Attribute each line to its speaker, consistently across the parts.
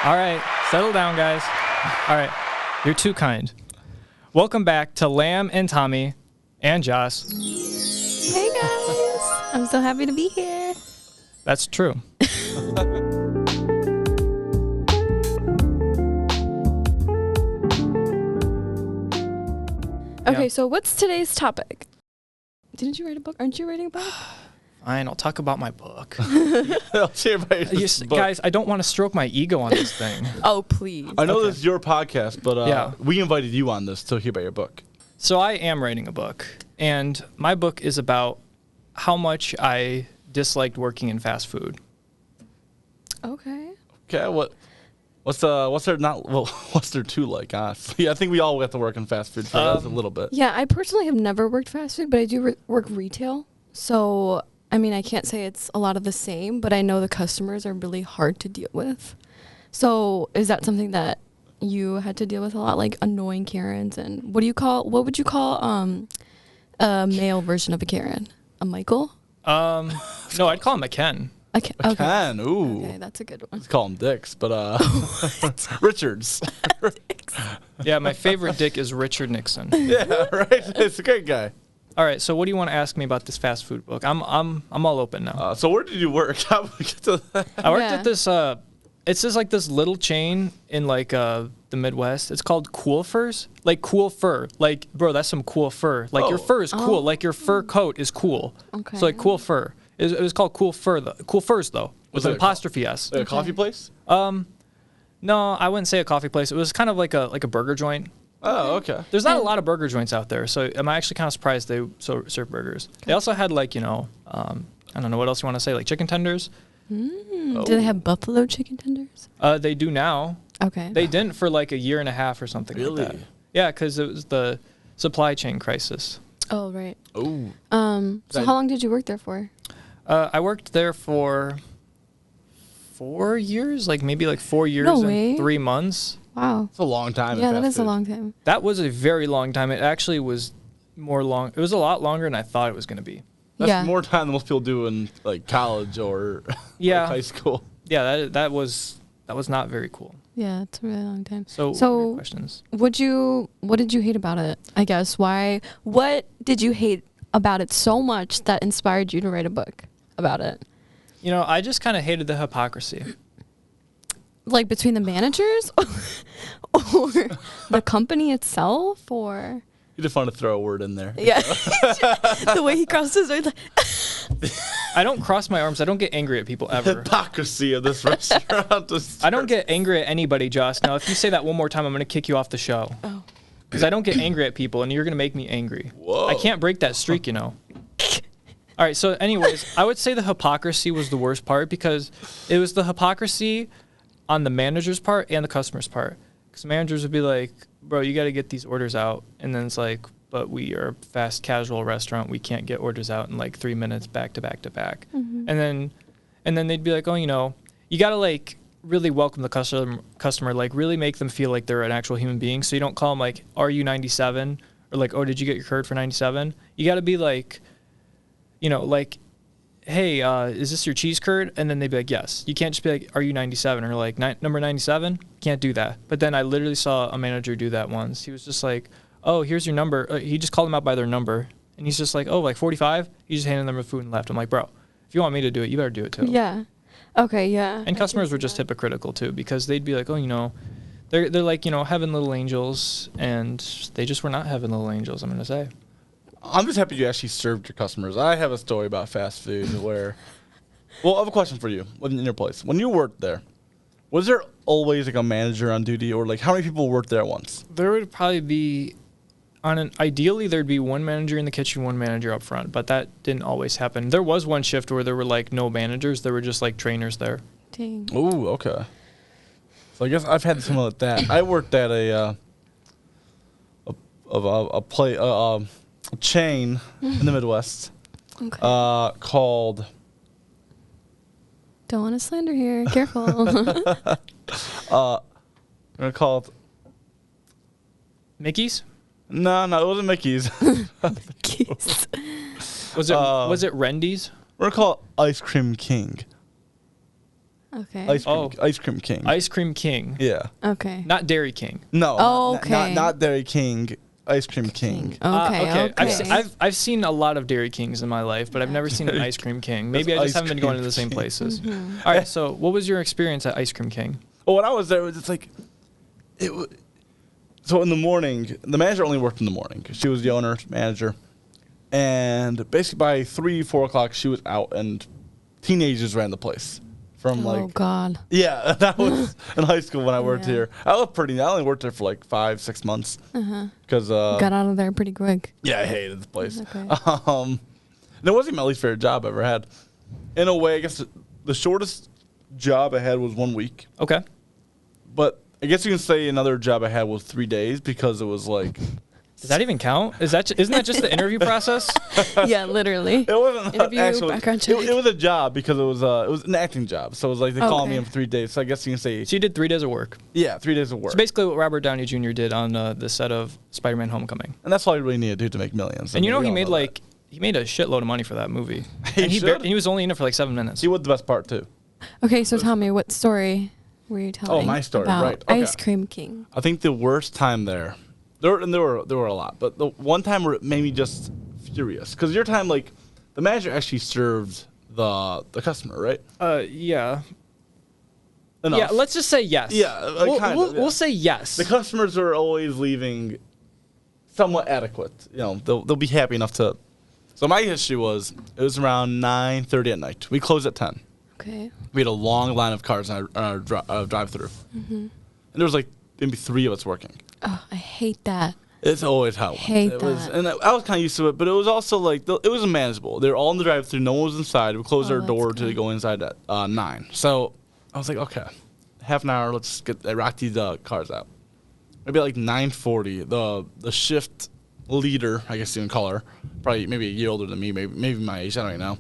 Speaker 1: All right, settle down, guys. All right, you're too kind. Welcome back to Lamb and Tommy and Joss.
Speaker 2: Hey guys, I'm so happy to be here.
Speaker 1: That's true.
Speaker 2: Okay,
Speaker 1: Yeah.
Speaker 2: so what's today's topic? Didn't you write a book? Aren't you writing a book?
Speaker 1: Fine, I'll talk about my book.
Speaker 3: Let's hear about this book.
Speaker 1: Guys, I don't want to stroke my ego on this thing.
Speaker 2: Oh, please.
Speaker 3: I know
Speaker 1: Okay.
Speaker 3: this is your podcast, but
Speaker 1: Yeah.
Speaker 3: we invited you on this to hear about your book.
Speaker 1: So I am writing a book, and my book is about how much I disliked working in fast food.
Speaker 2: Okay.
Speaker 3: Okay, what's there to like? Honestly, I think we all have to work in fast food for us a little bit.
Speaker 2: Yeah, I personally have never worked fast food, but I do work retail. So, I mean, I can't say it's a lot of the same, but I know the customers are really hard to deal with. So, is that something that you had to deal with a lot, like annoying Karens? And what would you call a male version of a Karen? A Michael?
Speaker 1: No, I'd call him a Ken.
Speaker 2: Okay.
Speaker 3: Can ooh.
Speaker 2: Okay, that's a good one.
Speaker 3: Let's call them dicks, but Richards.
Speaker 1: Yeah, my favorite dick is Richard Nixon.
Speaker 3: Yeah, right. It's a great guy.
Speaker 1: All right, so what do you want to ask me about this fast food book? I'm all open now.
Speaker 3: So where did you work? How did we get to that?
Speaker 1: I worked
Speaker 2: Yeah.
Speaker 1: at this it's just like this little chain in like the Midwest. It's called Cool Furs. Like cool fur. Like, bro, that's some cool fur. Like your fur is cool. Like your fur coat is cool.
Speaker 2: Okay.
Speaker 1: So like cool fur. It was called Cool Fur though. Cool Furs though. With
Speaker 3: Was
Speaker 1: an
Speaker 3: it a
Speaker 1: apostrophe S.
Speaker 3: A coffee place?
Speaker 1: No, I wouldn't say a coffee place. It was kind of like a burger joint.
Speaker 3: Oh, okay.
Speaker 1: There's not a lot of burger joints out there, so I'm actually kind of surprised they serve burgers. They also had like, I don't know what else you want to say, like chicken tenders.
Speaker 2: Do they have buffalo chicken tenders?
Speaker 1: They do now.
Speaker 2: Okay.
Speaker 1: They didn't for like a year and a half or something
Speaker 3: Really?
Speaker 1: like that. Yeah, because it was the supply chain crisis.
Speaker 2: Oh, right.
Speaker 3: Oh.
Speaker 2: So how long did you work there for?
Speaker 1: I worked there for 4 years, like maybe like 4 years
Speaker 2: No
Speaker 1: and
Speaker 2: way.
Speaker 1: 3 months.
Speaker 2: Wow.
Speaker 3: It's a long time. in
Speaker 2: Yeah, that
Speaker 3: fast
Speaker 2: is a
Speaker 3: food.
Speaker 2: long time.
Speaker 1: That was a very long time. It actually was it was a lot longer than I thought it was going to be.
Speaker 3: That's
Speaker 2: Yeah.
Speaker 3: more time than most people do in like college or
Speaker 1: Yeah.
Speaker 3: like high school.
Speaker 1: Yeah, that was not very cool.
Speaker 2: Yeah, it's a really long time.
Speaker 1: So, what are your
Speaker 2: So
Speaker 1: questions?
Speaker 2: what did you hate about it? I guess what did you hate about it so much that inspired you to write a book about it?
Speaker 1: I just kind of hated the hypocrisy.
Speaker 2: Like between the managers or the company itself or
Speaker 3: You just want to throw a word in there.
Speaker 2: yeah. The way he crossed his arms like
Speaker 1: I don't cross my arms. I don't get angry at people ever.
Speaker 3: Hypocrisy of this restaurant.
Speaker 1: I don't get angry at anybody, Joss. Now, if you say that one more time, I'm going to kick you off the show.
Speaker 2: Oh.
Speaker 1: Because I don't get angry at people, and you're going to make me angry.
Speaker 3: Whoa.
Speaker 1: I can't break that streak, All right, so anyways, I would say the hypocrisy was the worst part because it was the hypocrisy on the manager's part and the customer's part. Because managers would be like, bro, you got to get these orders out. And then it's like, but we are a fast casual restaurant. We can't get orders out in like 3 minutes back to back to back.
Speaker 2: Mm-hmm.
Speaker 1: And then they'd be like, oh, you got to like really welcome the customer, like really make them feel like they're an actual human being. So you don't call them like, are you 97? Or like, oh, did you get your curd for 97? You got to be like, like, hey, is this your cheese curd? And then they'd be like, yes. You can't just be like, are you 97? Or like, number 97? Can't do that. But then I literally saw a manager do that once. He was just like, oh, here's your number. He just called them out by their number. And he's just like, oh, like 45? He just handed them the food and left. I'm like, bro, if you want me to do it, you better do it too.
Speaker 2: yeah. Okay, yeah.
Speaker 1: And
Speaker 2: I
Speaker 1: customers
Speaker 2: can
Speaker 1: were
Speaker 2: see
Speaker 1: just
Speaker 2: that.
Speaker 1: hypocritical too because they'd be like, oh, they're like, heaven little angels. And they just were not heaven little angels, I'm going to say.
Speaker 3: I'm just happy you actually served your customers. I have a story about fast food where, well, I have a question for you in your place. When you worked there, was there always like a manager on duty or like how many people worked there at once?
Speaker 1: There would probably be, ideally there'd be one manager in the kitchen, one manager up front, but that didn't always happen. There was one shift where there were like no managers. There were just like trainers there.
Speaker 2: Dang.
Speaker 3: Ooh, okay. So I guess I've had something like that. I worked at a chain in the Midwest
Speaker 2: Okay.
Speaker 3: called
Speaker 2: Don't want to slander here. Careful.
Speaker 3: they're called
Speaker 1: Mickey's?
Speaker 3: No, it wasn't Mickey's.
Speaker 2: Keys.
Speaker 1: Was it Rendy's?
Speaker 3: We're called Ice Cream King.
Speaker 2: Okay.
Speaker 3: Ice cream king.
Speaker 1: Ice Cream King.
Speaker 3: Yeah.
Speaker 2: Okay.
Speaker 1: Not Dairy King.
Speaker 3: No.
Speaker 2: Oh,
Speaker 3: not-
Speaker 2: okay.
Speaker 3: Not Dairy King. Ice cream king.
Speaker 2: Okay.
Speaker 1: I've seen a lot of Dairy Kings in my life, but I've never seen an Ice Cream King. Maybe I
Speaker 3: That's
Speaker 1: just haven't been
Speaker 3: Ice
Speaker 1: going to
Speaker 3: Cream
Speaker 1: the same
Speaker 3: King.
Speaker 1: places. All right, so what was your experience at Ice Cream King?
Speaker 3: Well, when I was there, it was just like, so in the morning, the manager only worked in the morning. She was the owner, manager. And basically by 3, 4 o'clock, she was out and teenagers ran the place. From
Speaker 2: Oh
Speaker 3: like,
Speaker 2: God.
Speaker 3: yeah, that was in high school when I worked
Speaker 2: Yeah.
Speaker 3: here. I only worked there for like 5, 6 months. Because,
Speaker 2: Got out of there pretty quick.
Speaker 3: yeah, I hated the place.
Speaker 2: Okay.
Speaker 3: And it wasn't my least favorite job I ever had. In a way, I guess the shortest job I had was 1 week.
Speaker 1: Okay.
Speaker 3: But I guess you can say another job I had was 3 days because it was like,
Speaker 1: Does that even count? Isn't that just the interview process?
Speaker 2: Yeah, literally.
Speaker 3: it wasn't
Speaker 2: Interview,
Speaker 3: actually,
Speaker 2: background check.
Speaker 3: it was a job because it was an acting job. So it was like they called me in for 3 days. So I guess you can say,
Speaker 1: So you did 3 days of work.
Speaker 3: yeah, 3 days of work.
Speaker 1: It's basically what Robert Downey Jr. did on the set of Spider-Man: Homecoming.
Speaker 3: And that's all you really need to do to make millions.
Speaker 1: And you know
Speaker 3: we
Speaker 1: he
Speaker 3: all
Speaker 1: made
Speaker 3: that.
Speaker 1: he made a shitload of money for that movie.
Speaker 3: He
Speaker 1: and
Speaker 3: should.
Speaker 1: and he was only in it for like 7 minutes.
Speaker 3: He was the best part too.
Speaker 2: Okay, so tell me, what story were you telling?
Speaker 3: my story,
Speaker 2: about
Speaker 3: right, okay.
Speaker 2: Ice Cream King.
Speaker 3: I think the worst time there were a lot, but the one time where it made me just furious because your time, like, the manager actually served the customer, right?
Speaker 1: Yeah.
Speaker 3: Enough.
Speaker 1: Yeah, let's just say yes.
Speaker 3: Yeah,
Speaker 1: we'll say yes.
Speaker 3: The customers are always leaving somewhat adequate. You know, they'll be happy enough to. So my issue was it was around 9:30 at night. We closed at 10.
Speaker 2: Okay.
Speaker 3: We had a long line of cars on our drive-through, and there was like maybe 3 of us working.
Speaker 2: Oh, I hate that.
Speaker 3: It's always how it
Speaker 2: Hate
Speaker 3: was. It was,
Speaker 2: that.
Speaker 3: and I was kind of used to it, but it was also like it was manageable. They were all in the drive-through. No one was inside. We closed our
Speaker 2: that's
Speaker 3: door to
Speaker 2: good.
Speaker 3: go inside at 9. So I was like, okay, half an hour. Let's rock these cars out. Maybe like 9:40. The shift leader, I guess you can call her, probably maybe a year older than me, maybe my age. I don't even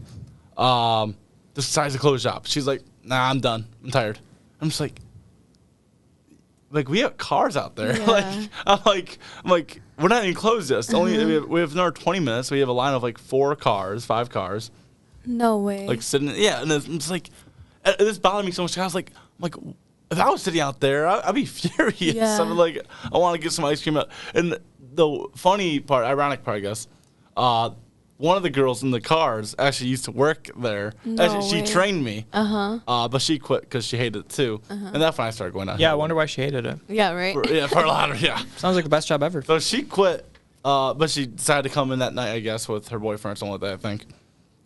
Speaker 3: know. Decides to close shop. She's like, nah, I'm done. I'm tired. I'm just like we have cars out there.
Speaker 2: Yeah.
Speaker 3: I'm like, we're not even closed yet. It's only we have another 20 minutes. We have a line of like 5 cars,
Speaker 2: No way.
Speaker 3: like sitting. Yeah, and it's just like, this bothered me so much. I was like, if I was sitting out there, I'd be furious.
Speaker 2: Yeah.
Speaker 3: I'm like, I want to get some ice cream. And the funny part, ironic part, I guess, one of the girls in the cars actually used to work there.
Speaker 2: No
Speaker 3: Actually,
Speaker 2: way.
Speaker 3: she trained me.
Speaker 2: Uh-huh.
Speaker 3: But she quit because she hated it too. And that's when I started going down.
Speaker 1: Yeah, I wonder why she hated it.
Speaker 2: Yeah, right?
Speaker 3: For a lot of, yeah.
Speaker 1: Sounds like the best job ever.
Speaker 3: So she quit, but she decided to come in that night, I guess, with her boyfriend or something like that, I think.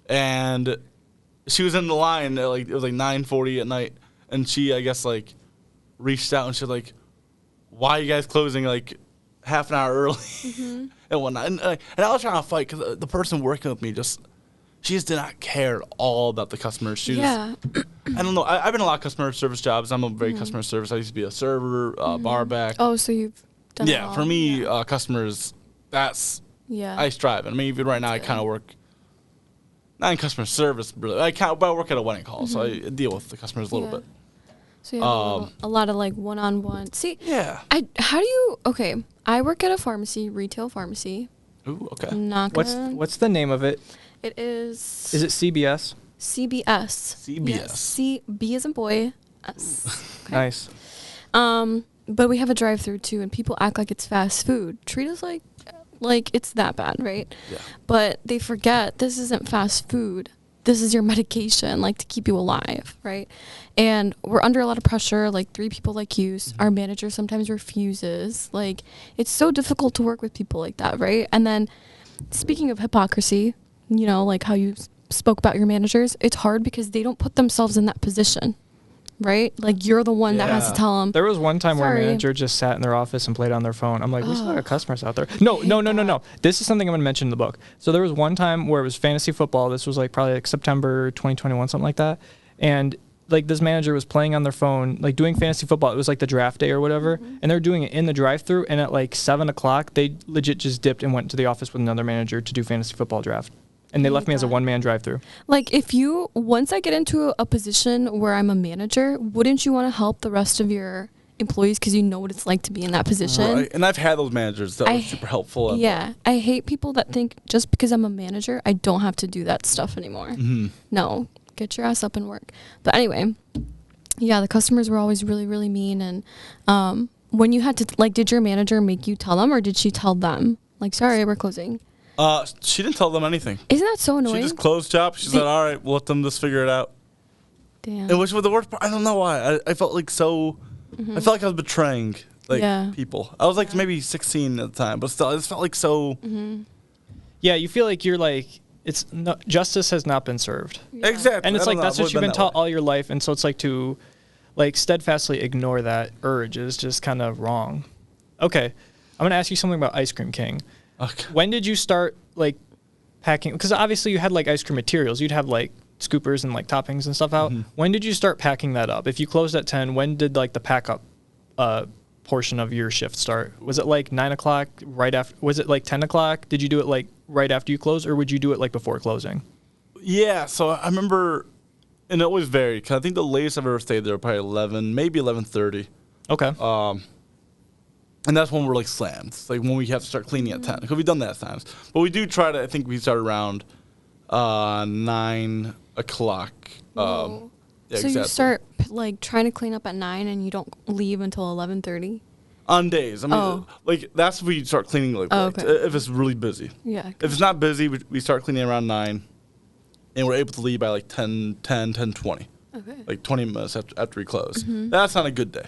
Speaker 3: And she was in the line, at it was like 9:40 at night, and she, I guess, like, reached out and she was like, why are you guys closing, like, half an hour early and whatnot? And I was trying to fight because the person working with me she just did not care at all about the customers. She
Speaker 2: Yeah.
Speaker 3: just, I don't know. I've been in a lot of customer service jobs. I'm a very customer service. I used to be a server, bar back.
Speaker 2: Oh, so you've done it
Speaker 3: Yeah,
Speaker 2: all.
Speaker 3: for me,
Speaker 2: Yeah.
Speaker 3: customers,
Speaker 2: Yeah.
Speaker 3: I strive. I mean, even right now, I kind of work, not in customer service, really. But I work at a wedding hall, so I deal with the customers a little
Speaker 2: Yeah.
Speaker 3: bit.
Speaker 2: So you have a lot of like one-on-one. See,
Speaker 3: Yeah.
Speaker 2: okay, I work at a pharmacy, retail pharmacy.
Speaker 3: Ooh, okay.
Speaker 2: I'm not gonna.
Speaker 1: What's the name of it?
Speaker 2: It is.
Speaker 1: Is it CBS?
Speaker 2: CBS.
Speaker 3: CBS.
Speaker 2: Yes. B as in boy. S. Okay.
Speaker 1: Nice.
Speaker 2: But we have a drive-through too, and people act like it's fast food. Treat us like it's that bad, right?
Speaker 3: Yeah.
Speaker 2: But they forget this isn't fast food. This is your medication, like, to keep you alive, right? And we're under a lot of pressure, like 3 people like you. Our manager sometimes refuses. Like, it's so difficult to work with people like that, right? And then, speaking of hypocrisy, you know, like how you spoke about your managers, it's hard because they don't put themselves in that position, right? Like, you're the one that has to
Speaker 3: Yeah.
Speaker 2: tell them.
Speaker 1: There was one time where a
Speaker 2: Sorry.
Speaker 1: manager just sat in their office and played on their phone. I'm like, we still got customers out there. No. This is something I'm going to mention in the book. So there was one time where it was fantasy football. This was like probably like September 2021, something like that. And like this manager was playing on their phone, like doing fantasy football. It was like the draft day or whatever. And they were doing it in the drive-thru. And at like 7 o'clock, they legit just dipped and went to the office with another manager to do fantasy football draft. And they left me as a one-man drive-thru.
Speaker 2: Like, once I get into a position where I'm a manager, wouldn't you want to help the rest of your employees because you know what it's like to be in that position?
Speaker 3: Right. And I've had those managers that were super helpful.
Speaker 2: Yeah. I hate people that think just because I'm a manager, I don't have to do that stuff anymore. No, get your ass up and work. But anyway, Yeah, the customers were always really, really mean. And when you had to, like, did your manager make you tell them, or did she tell them? Like, sorry, we're closing.
Speaker 3: She didn't tell them anything.
Speaker 2: Isn't that so
Speaker 3: She
Speaker 2: annoying?
Speaker 3: just closed shop. She said, all right, we'll let them just figure it out.
Speaker 2: Damn.
Speaker 3: And which was the worst part. I don't know why. I felt like so. I felt like I was betraying people. I was like maybe 16 at the time, but still, I just felt like so.
Speaker 1: Yeah, you feel like you're like it's no, justice has not been served.
Speaker 2: Yeah.
Speaker 3: Exactly.
Speaker 1: And it's
Speaker 3: I don't
Speaker 1: like
Speaker 3: know,
Speaker 1: that's
Speaker 3: I've
Speaker 1: what you've
Speaker 3: always
Speaker 1: been
Speaker 3: that
Speaker 1: taught
Speaker 3: way.
Speaker 1: all your life, and so it's like to like steadfastly ignore that urge is just kind of wrong. Okay, I'm gonna ask you something about Ice Cream King.
Speaker 3: Okay.
Speaker 1: When did you start like packing? Because obviously you had like ice cream materials, you'd have like scoopers and like toppings and stuff out. When did you start packing that up? If you closed at 10, when did like the pack up portion of your shift start? Was it like 9 o'clock right after? Was it like 10 o'clock? Did you do it like right after you closed, or would you do it like before closing?
Speaker 3: Yeah, so I remember, and it always varied. Cause I think the latest I've ever stayed there was probably 11, maybe 11:30.
Speaker 1: Okay.
Speaker 3: And that's when we're like slammed. It's like when we have to start cleaning at 10. Because we've done that at times. But we do try to, I think we start around 9 o'clock.
Speaker 2: Whoa.
Speaker 3: Yeah,
Speaker 2: So
Speaker 3: exactly.
Speaker 2: you start like trying to clean up at 9 and you don't leave until 11:30.
Speaker 3: On days. I mean,
Speaker 2: Oh.
Speaker 3: like that's when we start cleaning like
Speaker 2: Oh,
Speaker 3: late,
Speaker 2: okay.
Speaker 3: if it's really busy.
Speaker 2: Yeah.
Speaker 3: If it's not busy, we start cleaning around 9. And we're able to leave by like 10:20.
Speaker 2: Okay.
Speaker 3: Like 20 minutes after we close. That's not a good day.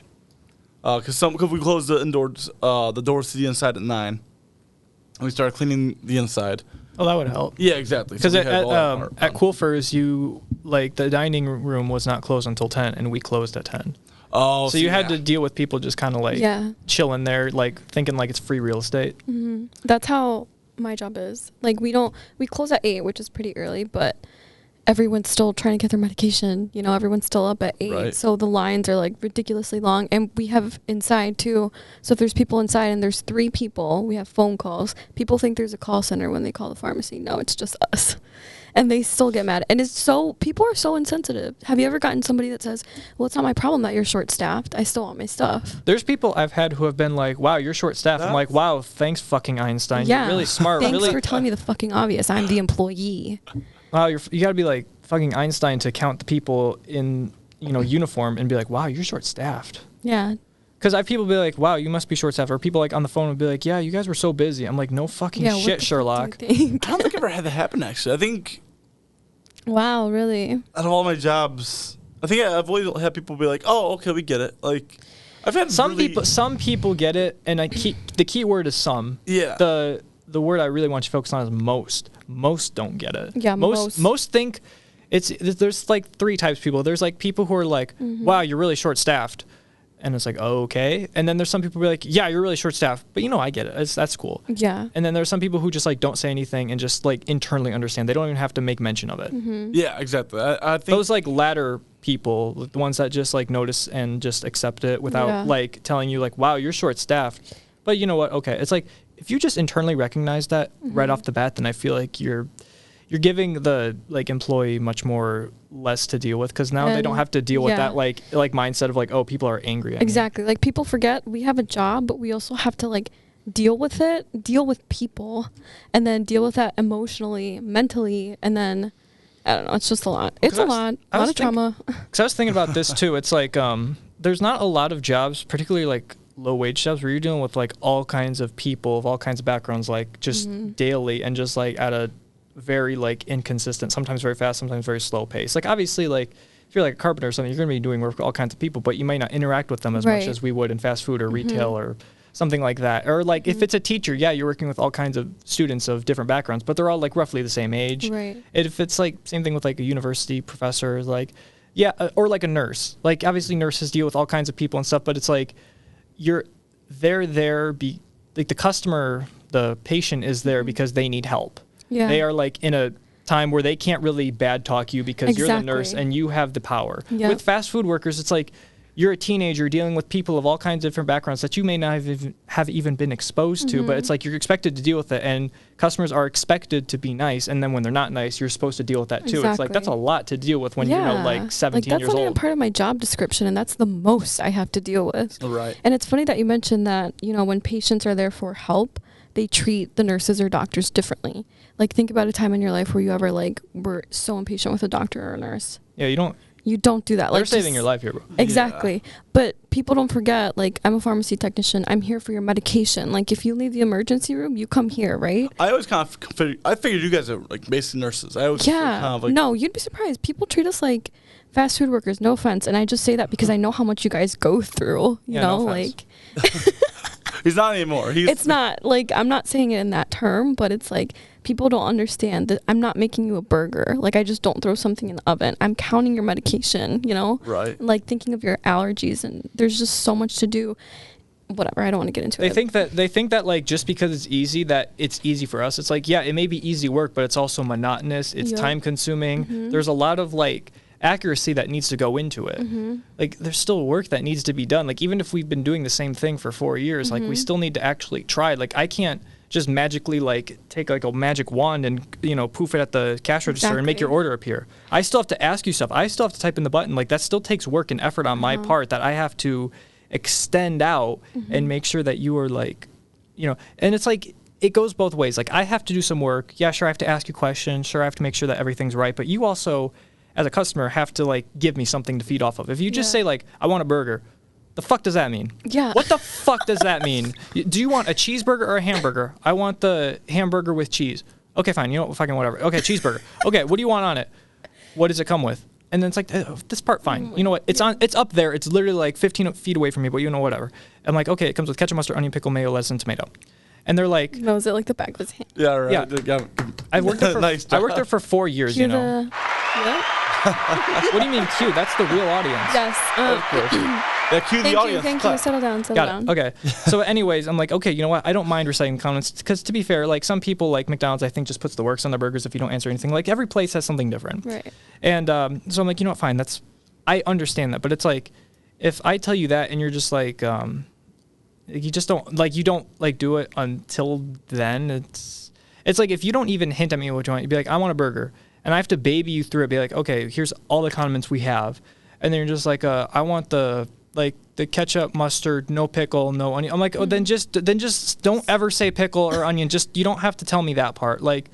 Speaker 3: Because we close the indoors, the doors to the inside at 9. And we start cleaning the inside.
Speaker 1: Oh, that would help.
Speaker 3: Yeah, exactly.
Speaker 1: Because
Speaker 3: So we have all that part
Speaker 1: at
Speaker 3: done.
Speaker 1: Cool Furs, you like the dining room was not closed until 10, and we closed at 10.
Speaker 3: Oh,
Speaker 1: So you had to deal with people just kind of like
Speaker 2: Yeah.
Speaker 1: chilling there, like thinking like it's free real estate.
Speaker 2: That's how my job is. Like we close at 8, which is pretty early, but everyone's still trying to get their medication. You know, everyone's still up at 8.
Speaker 3: Right.
Speaker 2: So the lines are like ridiculously long, and we have inside too. So if there's people inside and there's 3 people, we have phone calls. People think there's a call center when they call the pharmacy. No, it's just us. And they still get mad. And it's so, people are so insensitive. Have you ever gotten somebody that says, well, it's not my problem that you're short staffed. I still want my stuff.
Speaker 1: There's people I've had who have been like, "Wow, you're short staffed." I'm like, "Wow, thanks, fucking Einstein.
Speaker 2: Yeah.
Speaker 1: You're really smart.
Speaker 2: Thanks
Speaker 1: really,
Speaker 2: for telling me the fucking obvious. I'm the employee.
Speaker 1: wow, you got to be like fucking Einstein to count the people in uniform and be like, "Wow, you're short staffed."
Speaker 2: Yeah.
Speaker 1: Because I have people be like, "Wow, you must be short staffed," or people like on the phone would be like, "Yeah, you guys were so busy." I'm like, "No fucking
Speaker 2: Yeah, what
Speaker 1: shit,
Speaker 2: the fuck
Speaker 1: Sherlock."
Speaker 2: do you think?
Speaker 3: I don't think I've ever had that happen, actually. I think
Speaker 2: Wow, really?
Speaker 3: out of all my jobs, I think I've always had people be like, oh, okay, we get it. Like, I've had
Speaker 1: Some
Speaker 3: really,
Speaker 1: some people get it, and the key word is some.
Speaker 3: Yeah.
Speaker 1: The word I really want you to focus on is most. Most don't get it.
Speaker 2: Yeah,
Speaker 1: most think there's like 3 types of people. There's like people who are like, "Wow, you're really short staffed," and it's like, "Oh, okay." And then there's some people who are like, "Yeah, you're really short staffed, but I get it. That's cool."
Speaker 2: Yeah.
Speaker 1: And then there's some people who just like don't say anything and just like internally understand. They don't even have to make mention of it.
Speaker 3: Yeah, exactly. I think
Speaker 1: Those like latter people, the ones that just like notice and just accept it without
Speaker 2: Yeah.
Speaker 1: like telling you like, "Wow, you're short staffed." But you know what? Okay, it's like if you just internally recognize that right off the bat, then I feel like you're giving the like employee much more less to deal with, because now they don't
Speaker 2: And-
Speaker 1: have to deal with
Speaker 2: yeah.
Speaker 1: that like mindset of like, oh, people are angry at me.
Speaker 2: Exactly. Like people forget we have a job, but we also have to like deal with it, deal with people, and then deal with that emotionally, mentally, and then I don't know, it's just a lot. It's a lot of trauma.
Speaker 1: Because I was thinking about this too. It's like there's not a lot of jobs, particularly like low wage jobs, where you're dealing with like all kinds of people of all kinds of backgrounds, like just daily, and just like at a very like inconsistent, sometimes very fast, sometimes very slow pace. Like obviously, like if you're like a carpenter or something, you're going to be doing work with all kinds of people, but you might not interact with them as much
Speaker 2: Right.
Speaker 1: as we would in fast food or retail or something like that. Or like if it's a teacher, yeah, you're working with all kinds of students of different backgrounds, but they're all like roughly the same age.
Speaker 2: Right.
Speaker 1: And if it's like same thing with like a university professor, like yeah, or like a nurse. Like obviously nurses deal with all kinds of people and stuff, but it's like they're there like the customer, the patient is there because they need help.
Speaker 2: Yeah.
Speaker 1: They are like in a time where they can't really bad talk you because you're the nurse
Speaker 2: Exactly.
Speaker 1: and you have the power.
Speaker 2: Yep.
Speaker 1: With fast food workers, it's like you're a teenager dealing with people of all kinds of different backgrounds that you may not have even been exposed to, but it's like you're expected to deal with it, and customers are expected to be nice, and then when they're not nice, you're supposed to deal with that too. It's like that's a
Speaker 2: Exactly.
Speaker 1: lot to deal with when you're like 17
Speaker 2: that's
Speaker 1: years
Speaker 2: not even
Speaker 1: old.
Speaker 2: part of my job description, and that's the most I have to deal with.
Speaker 3: Right.
Speaker 2: And it's funny that you mentioned that, when patients are there for help, they treat the nurses or doctors differently. Like think about a time in your life where you ever like were so impatient with a doctor or a nurse.
Speaker 1: Yeah, you don't
Speaker 2: You don't do that.
Speaker 1: They're
Speaker 2: Like,
Speaker 1: saving
Speaker 2: just-
Speaker 1: your life here, bro.
Speaker 2: Exactly. But people don't forget, like, I'm a pharmacy technician. I'm here for your medication. Like, if you leave the emergency room, you come here, right?
Speaker 3: I always kind of I figured you guys are like basically nurses. I always
Speaker 2: Yeah.
Speaker 3: kind of like,
Speaker 2: No, you'd be surprised. People treat us like fast food workers. No offense. And I just say that because I know how much you guys go through. You
Speaker 1: Yeah,
Speaker 2: know,
Speaker 1: no offense.
Speaker 2: like,
Speaker 3: he's not anymore. He's
Speaker 2: it's not, like, I'm not saying it in that term, but it's like, people don't understand that I'm not making you a burger. Like, I just don't throw something in the oven. I'm counting your medication, you know?
Speaker 3: right.
Speaker 2: Like, thinking of your allergies, and there's just so much to do. Whatever, I don't want to get into
Speaker 1: They
Speaker 2: it.
Speaker 1: think that like just because it's easy that it's easy for us. It's like, yeah, it may be easy work, but it's also monotonous. It's
Speaker 2: Yup.
Speaker 1: time consuming. There's a lot of like accuracy that needs to go into it. Like there's still work that needs to be done. Like even if we've been doing the same thing for 4 years, like we still need to actually try. Like I can't just magically like take like a magic wand and poof it at the cash register and make your
Speaker 2: Exactly.
Speaker 1: order appear. I still have to ask you stuff. I still have to type in the button. Like that still takes work and effort on my part that I have to extend out and make sure that you are like, and it's like it goes both ways. Like I have to do some work. Yeah, sure, I have to ask you questions. Sure, I have to make sure that everything's right. But you also, as a customer, have to like give me something to feed off of. If you just
Speaker 2: Yeah.
Speaker 1: say like, I want a burger, the fuck does that mean?
Speaker 2: Yeah.
Speaker 1: What the fuck does that mean? Do you want a cheeseburger or a hamburger? I want the hamburger with cheese. Okay, fine. Fucking whatever. Okay, cheeseburger. Okay, what do you want on it? What does it come with? And then it's like, this part, fine. You know what? It's up there. It's literally like 15 feet away from me, but whatever. I'm like, okay, it comes with ketchup, mustard, onion, pickle, mayo, lettuce, and tomato. And they're like,
Speaker 2: Knows it like the back of his hand.
Speaker 3: Yeah, right.
Speaker 1: Yeah. I worked there for
Speaker 3: Nice
Speaker 1: I worked
Speaker 3: job.
Speaker 1: there for 4 years.
Speaker 2: Cue
Speaker 1: What do you mean cute? That's the real audience.
Speaker 2: Yes.
Speaker 3: Of course. Yeah, cue the
Speaker 2: Thank you.
Speaker 3: audience.
Speaker 2: Thank you.
Speaker 3: Clap.
Speaker 2: Settle down. Settle
Speaker 1: Got
Speaker 2: down.
Speaker 1: it. Okay. So, anyways, I'm like, okay, you know what? I don't mind reciting comments because, to be fair, like some people, like McDonald's, I think just puts the works on their burgers if you don't answer anything. Like every place has something different.
Speaker 2: Right.
Speaker 1: And so I'm like, you know what? Fine. I understand that, but it's like, if I tell you that and you're just like, you just don't like, you don't like do it until then. It's like if you don't even hint at me what you want, you'd be like, I want a burger, and I have to baby you through it. Be like, okay, here's all the condiments we have, and then you're just like, I want the ketchup, mustard, no pickle, no onion. I'm like, oh, then just don't ever say pickle or onion. Just you don't have to tell me that part. Like,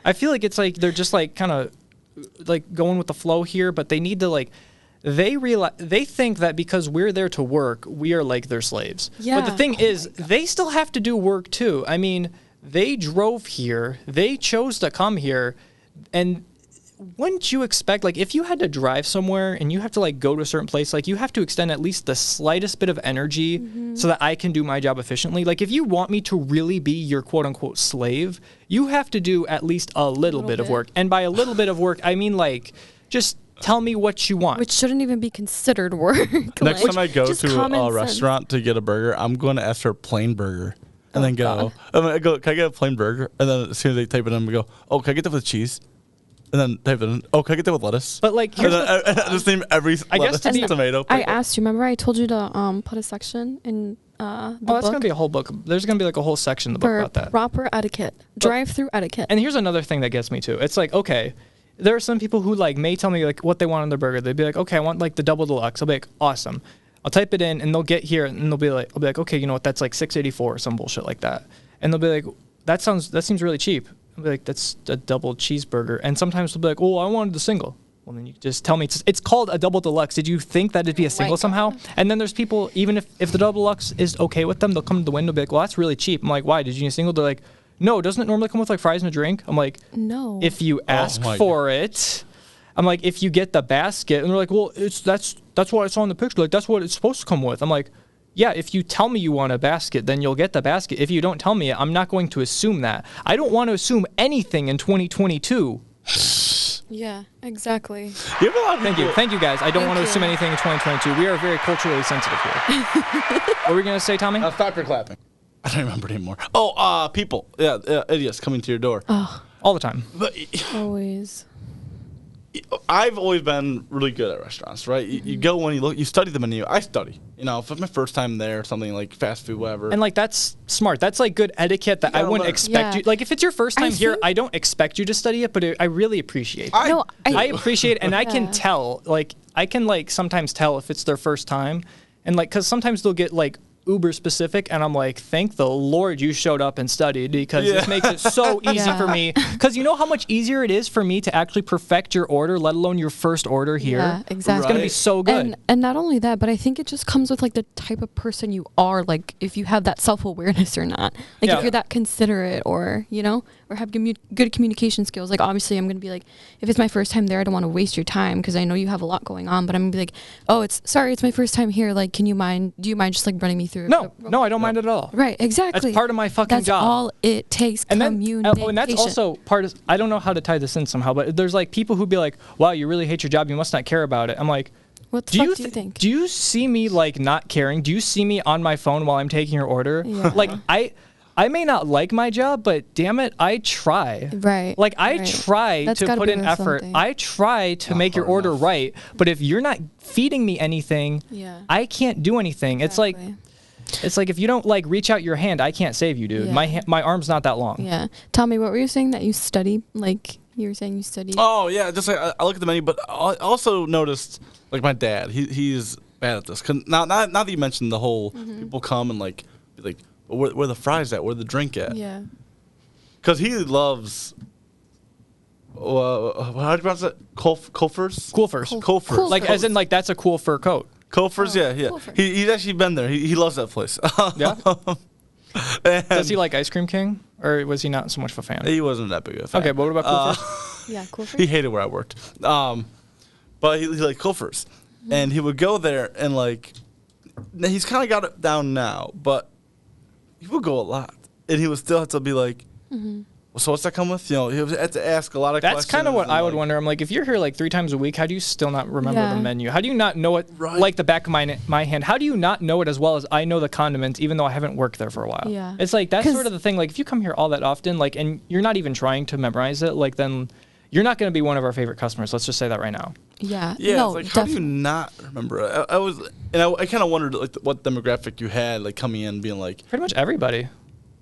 Speaker 1: I feel like it's like they're just like kind of like going with the flow here, but they need to like. They think that because we're there to work, we are like their slaves.
Speaker 2: Yeah.
Speaker 1: But the thing is, they still have to do work too. I mean, they drove here, they chose to come here, and wouldn't you expect, like, if you had to drive somewhere and you have to like go to a certain place, like you have to extend at least the slightest bit of energy so that I can do my job efficiently. Like if you want me to really be your quote unquote slave, you have to do at least a little bit of
Speaker 2: bit.
Speaker 1: work. And by a little bit of work, I mean like just tell me what you want.
Speaker 2: Which shouldn't even be considered work.
Speaker 3: Next
Speaker 2: Like,
Speaker 3: time I go
Speaker 2: just
Speaker 3: to
Speaker 2: common
Speaker 3: a
Speaker 2: sense.
Speaker 3: restaurant to get a burger, I'm going to ask for a plain burger. And then
Speaker 2: God.
Speaker 3: I go, can I get a plain burger? And then as soon as they type it in, we go, oh, can I get that with cheese? And then type it in, oh, can I get that with lettuce?
Speaker 1: But like,
Speaker 3: And
Speaker 1: here's
Speaker 3: then I just name every
Speaker 1: I guess
Speaker 3: lettuce,
Speaker 1: to be-
Speaker 3: tomato.
Speaker 2: I
Speaker 3: pickle.
Speaker 2: asked you. Remember, I told you to put a section in the
Speaker 1: oh, that's
Speaker 2: book
Speaker 1: gonna be a whole book. There's gonna be like a whole section in the book
Speaker 2: for
Speaker 1: about that.
Speaker 2: proper etiquette, drive-through etiquette.
Speaker 1: And here's another thing that gets me too. It's like, okay, there are some people who like may tell me like what they want on their burger. They'd be like, okay, I want like the double deluxe. I'll be like, awesome. I'll type it in and they'll get here and they'll be like, I'll be like, okay, you know what? That's like $6.84 or some bullshit like that. And they'll be like, that seems really cheap. I'll be like, that's a double cheeseburger. And sometimes they'll be like, oh, I wanted the single. Well, then you just tell me it's called a double deluxe. Did you think that it'd be a single
Speaker 2: God.
Speaker 1: somehow? And then there's people, even if the double deluxe is okay with them, they'll come to the window and be like, well, that's really cheap. I'm like, why? Did you need a single? They're like, no, doesn't it normally come with like fries and a drink? I'm like,
Speaker 2: No.
Speaker 1: if you ask
Speaker 3: my
Speaker 1: for it. I'm like, if you get the basket, and they're like, well, that's what I saw in the picture. Like, that's what it's supposed to come with. I'm like, yeah, if you tell me you want a basket, then you'll get the basket. If you don't tell me it, I'm not going to assume that. I don't want to assume anything in 2022.
Speaker 2: Yeah, exactly.
Speaker 3: You have a lot of
Speaker 1: Thank you, guys. I don't
Speaker 2: Thank
Speaker 1: want to
Speaker 2: you.
Speaker 1: assume anything in 2022. We are very culturally sensitive here. What were we gonna say, Tommy?
Speaker 3: Stop your clapping. I don't remember anymore. Oh, people. Yeah, idiots coming to your door.
Speaker 1: All the time.
Speaker 3: But
Speaker 2: Always.
Speaker 3: I've always been really good at restaurants, right? You go and you study the menu. I study. You know, if it's my first time there, something like fast food, whatever.
Speaker 1: And like that's smart. That's like good etiquette that I
Speaker 3: gotta
Speaker 1: wouldn't
Speaker 3: learn.
Speaker 1: expect
Speaker 2: Yeah.
Speaker 1: you. Like if it's your first
Speaker 2: I
Speaker 1: time here,
Speaker 2: think-
Speaker 1: I don't expect you to study it, but I really appreciate it.
Speaker 2: No,
Speaker 1: I appreciate and I can
Speaker 2: Yeah.
Speaker 1: tell, like, I can, like, sometimes tell if it's their first time. And, like, because sometimes they'll get, like, uber specific, and I'm like, thank the Lord you showed up and studied, because this makes it so easy for me. Because you know how much easier it is for me to actually perfect your order, let alone your first order here.
Speaker 2: Yeah, exactly.
Speaker 1: It's gonna be so good.
Speaker 2: And not only that, but I think it just comes with like the type of person you are, like if you have that self-awareness or not, like if you're that considerate, or or have good communication skills. Like obviously I'm gonna be like, if it's my first time there, I don't want to waste your time because I know you have a lot going on, but I'm gonna be like, oh, it's my first time here, like do you mind just like running me through?
Speaker 1: No, I don't mind at all.
Speaker 2: Right, exactly.
Speaker 1: That's part of my fucking
Speaker 2: That's
Speaker 1: job.
Speaker 2: That's all it takes.
Speaker 1: And
Speaker 2: communication.
Speaker 1: and that's also part of, I don't know how to tie this in somehow, but there's like people who be like, wow, you really hate your job, you must not care about it. I'm like,
Speaker 2: what the fuck do you think?
Speaker 1: Do you see me like not caring? Do you see me on my phone while I'm taking your order?
Speaker 2: Yeah.
Speaker 1: Like I may not like my job, but damn it, I try.
Speaker 2: Right.
Speaker 1: Like I try to put in effort.
Speaker 2: Something.
Speaker 1: I try to make your order right. But if you're not feeding me anything, I can't do anything.
Speaker 2: Exactly.
Speaker 1: It's like if you don't like reach out your hand, I can't save you, dude.
Speaker 2: Yeah.
Speaker 1: My arm's not that long.
Speaker 2: Yeah. Tommy, what were you saying that you study? Like you were saying you study.
Speaker 3: Oh yeah, just like I look at the menu, but I also noticed like my dad. He's bad at this. 'Cause now that you mentioned the whole people come and like be like, where the fries at? Where the drink at?
Speaker 2: Yeah.
Speaker 3: Because he loves. How do you pronounce it? Kohlfers?
Speaker 1: Kohlfers. Like as in like that's a cool fur coat.
Speaker 3: Kohlfers, yeah.
Speaker 2: Kohlfers.
Speaker 3: He's actually been there. He loves that place.
Speaker 1: Yeah. Does he like Ice Cream King, or was he not so much of a fan?
Speaker 3: He wasn't that big of a fan.
Speaker 1: Okay, but what about Kohlfers?
Speaker 2: Yeah, Kohlfers.
Speaker 3: He hated where I worked. But he liked Kohlfers. And he would go there and like, he's kind of got it down now, but he would go a lot. And he would still have to be like, so what's that come with? He would have to ask a lot of questions.
Speaker 1: That's kind of what I would wonder. I'm like, if you're here like 3 times a week, how do you still not remember the menu? How do you not know it like the back of my hand? How do you not know it as well as I know the condiments, even though I haven't worked there for a while?
Speaker 2: Yeah.
Speaker 1: It's like, that's sort of the thing. Like, if you come here all that often, like, and you're not even trying to memorize it, like, then you're not going to be one of our favorite customers. Let's just say that right now.
Speaker 2: Yeah.
Speaker 3: Yeah.
Speaker 2: No,
Speaker 3: it's like, how do you not remember it? I kind of wondered like what demographic you had, like coming in, being like
Speaker 1: pretty much everybody.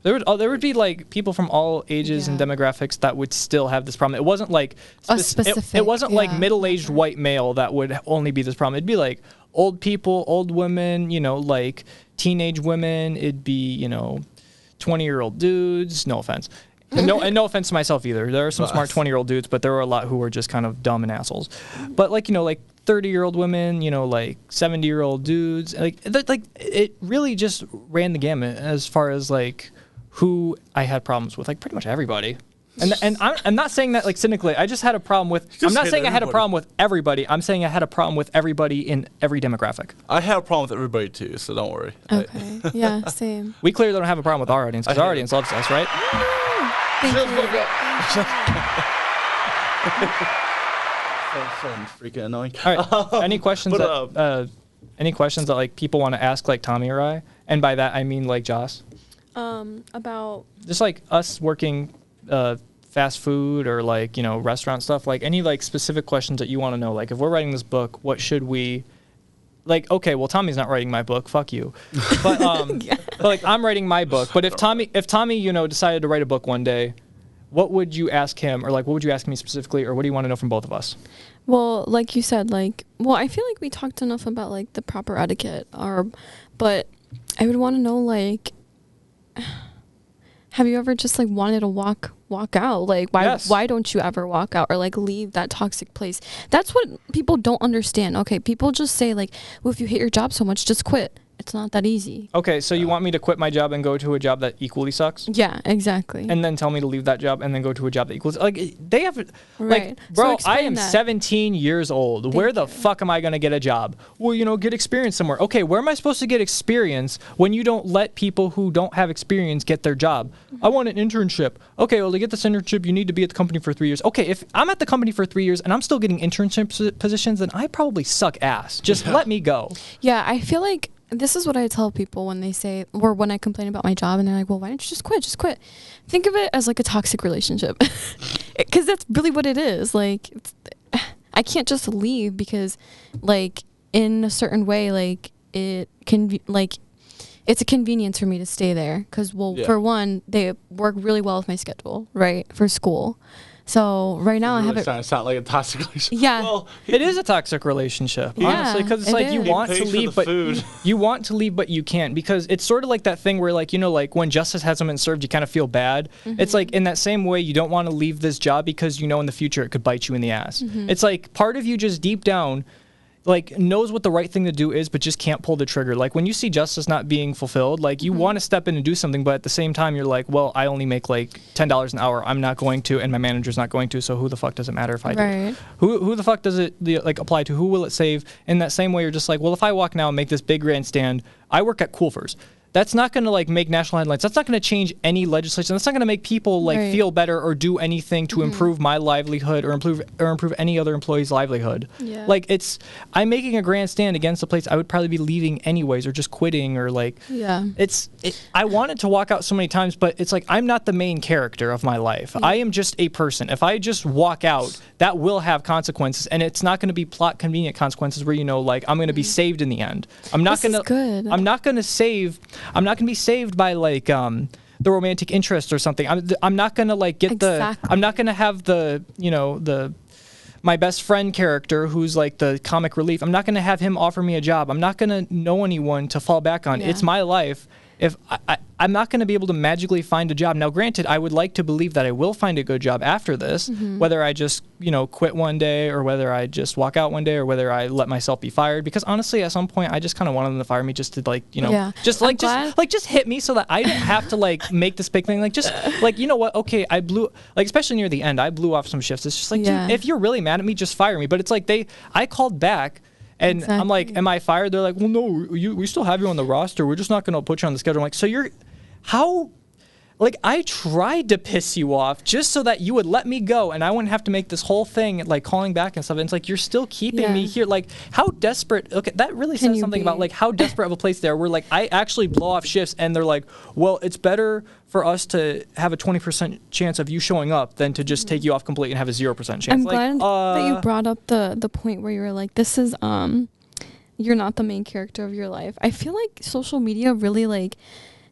Speaker 1: There would be like people from all ages and demographics that would still have this problem. It wasn't like
Speaker 2: specific.
Speaker 1: It wasn't like middle-aged white male that would only be this problem. It'd be like old people, old women, like teenage women. It'd be 20-year-old dudes. No offense. And no offense to myself either. There are some smart 20-year-old dudes, but there were a lot who were just kind of dumb and assholes. But like 30-year-old women, like 70-year-old dudes, like it really just ran the gamut as far as like who I had problems with, like pretty much everybody. And I'm not saying that like cynically. I just had a problem with. I'm not saying I had a problem with everybody. I'm saying I had a problem with everybody in every demographic.
Speaker 3: I have a problem with everybody too, so don't worry.
Speaker 2: Okay. Yeah. Same.
Speaker 1: We clearly don't have a problem with our audience because our audience loves us, right?
Speaker 2: Thank you.
Speaker 3: So freaking annoying.
Speaker 1: All right. Any questions? Any questions that like people want to ask like Tommy or I? And by that I mean like Joss.
Speaker 2: About
Speaker 1: just like us working fast food or like restaurant stuff, like any like specific questions that you want to know, like if we're writing this book, what should we like? Okay, well Tommy's not writing my book, fuck you, but but like I'm writing my book. But if Tommy decided to write a book one day, what would you ask him, or like what would you ask me specifically, or what do you want to know from both of us?
Speaker 2: Well, like you said, I feel like we talked enough about like the proper etiquette, but I would want to know like, have you ever just like wanted to walk out? Like why don't you ever walk out or like leave that toxic place? That's what people don't understand. Okay, people just say like, well, if you hate your job so much, just quit. It's not that easy.
Speaker 1: Okay, so you want me to quit my job and go to a job that equally sucks?
Speaker 2: Yeah, exactly.
Speaker 1: And then tell me to leave that job and then go to a job that equals like they have
Speaker 2: right.
Speaker 1: Like bro,
Speaker 2: So
Speaker 1: I am
Speaker 2: that.
Speaker 1: 17 years old. Where the fuck am I going to get a job? Well, get experience somewhere. Okay, where am I supposed to get experience when you don't let people who don't have experience get their job? I want an internship. Okay, well to get this internship you need to be at the company for 3 years. Okay, if I'm at the company for 3 years and I'm still getting internship positions, then I probably suck ass. Just let me go.
Speaker 2: Yeah, I feel like this is what I tell people when they say, or when I complain about my job and they're like, well, why don't you just quit? Just quit. Think of it as like a toxic relationship. Because that's really what it is. Like, I can't just leave because like in a certain way, like it can like, it's a convenience for me to stay there. Because for one, they work really well with my schedule, right? For school. So right now I
Speaker 3: Really
Speaker 2: haven't.
Speaker 3: starting to sound like a toxic relationship.
Speaker 2: Yeah.
Speaker 3: Well,
Speaker 1: It is a toxic relationship,
Speaker 2: Yeah,
Speaker 1: honestly, because it's
Speaker 2: it
Speaker 1: like you
Speaker 2: is.
Speaker 1: want
Speaker 3: He
Speaker 1: to
Speaker 3: pays for
Speaker 1: leave,
Speaker 3: the
Speaker 1: but
Speaker 3: food.
Speaker 1: you want to leave, but you can't, because it's sort of like that thing where, like, you know, like when justice hasn't been served, you kind of feel bad. It's like in that same way, you don't want to leave this job because you know in the future it could bite you in the ass. It's like part of you just deep down like knows what the right thing to do is, but just can't pull the trigger. Like when you see justice not being fulfilled, like you want to step in and do something, but at the same time you're like, well, I only make like $10 an hour. I'm not going to, and my manager's not going to. So who the fuck does it matter if I do?
Speaker 2: Right.
Speaker 1: Who the fuck does it like apply to? Who will it save? In that same way, you're just like, well, if I walk now and make this big grandstand, I work at Coolfers. That's not going to like make national headlines. That's not going to change any legislation. That's not going to make people like
Speaker 2: Right.
Speaker 1: feel better or do anything to improve my livelihood or improve any other employee's livelihood.
Speaker 2: Yeah.
Speaker 1: Like I'm making a grandstand against a place I would probably be leaving anyways or just quitting or like
Speaker 2: Yeah.
Speaker 1: I wanted to walk out so many times, but it's like I'm not the main character of my life. I am just a person. If I just walk out, that will have consequences, and it's not going to be plot convenient consequences where, you know, like I'm going to be saved in the end. I'm not
Speaker 2: This is
Speaker 1: going to
Speaker 2: good.
Speaker 1: I'm not going to be saved by like the romantic interest or something. I'm not going to like get
Speaker 2: Exactly.
Speaker 1: I'm not going to have the, you know, my best friend character who's like the comic relief. I'm not going to have him offer me a job. I'm not going to know anyone to fall back on.
Speaker 2: Yeah.
Speaker 1: It's my life. If I'm not going to be able to magically find a job. Now, granted, I would like to believe that I will find a good job after this, whether I just, you know, quit one day or whether I just walk out one day or whether I let myself be fired. Because honestly, at some point, I just kind of wanted them to fire me just to like, you know,
Speaker 2: Yeah.
Speaker 1: just hit me so that I don't have to like make this big thing. Like just like, you know what? Okay, I blew, like, especially near the end, I blew off some shifts. It's just like,
Speaker 2: Yeah.
Speaker 1: dude, if you're really mad at me, just fire me. But it's like I called back. And I'm like,
Speaker 2: Exactly.
Speaker 1: am I fired? They're like, well, no, we still have you on the roster. We're just not going to put you on the schedule. I'm like, so how, like, I tried to piss you off just so that you would let me go and I wouldn't have to make this whole thing, like, calling back and stuff. And it's like, you're still keeping me
Speaker 2: Yeah.
Speaker 1: here. Like, how desperate, okay, that really
Speaker 2: Can
Speaker 1: says
Speaker 2: you
Speaker 1: something
Speaker 2: be?
Speaker 1: about, like, how desperate of a place they are. Where, like, I actually blow off shifts and they're like, well, it's better for us to have a 20% chance of you showing up than to just take you off completely and have a 0% chance.
Speaker 2: I'm
Speaker 1: like,
Speaker 2: glad that you brought up the point where you were like, this is you're not the main character of your life. I feel like social media really like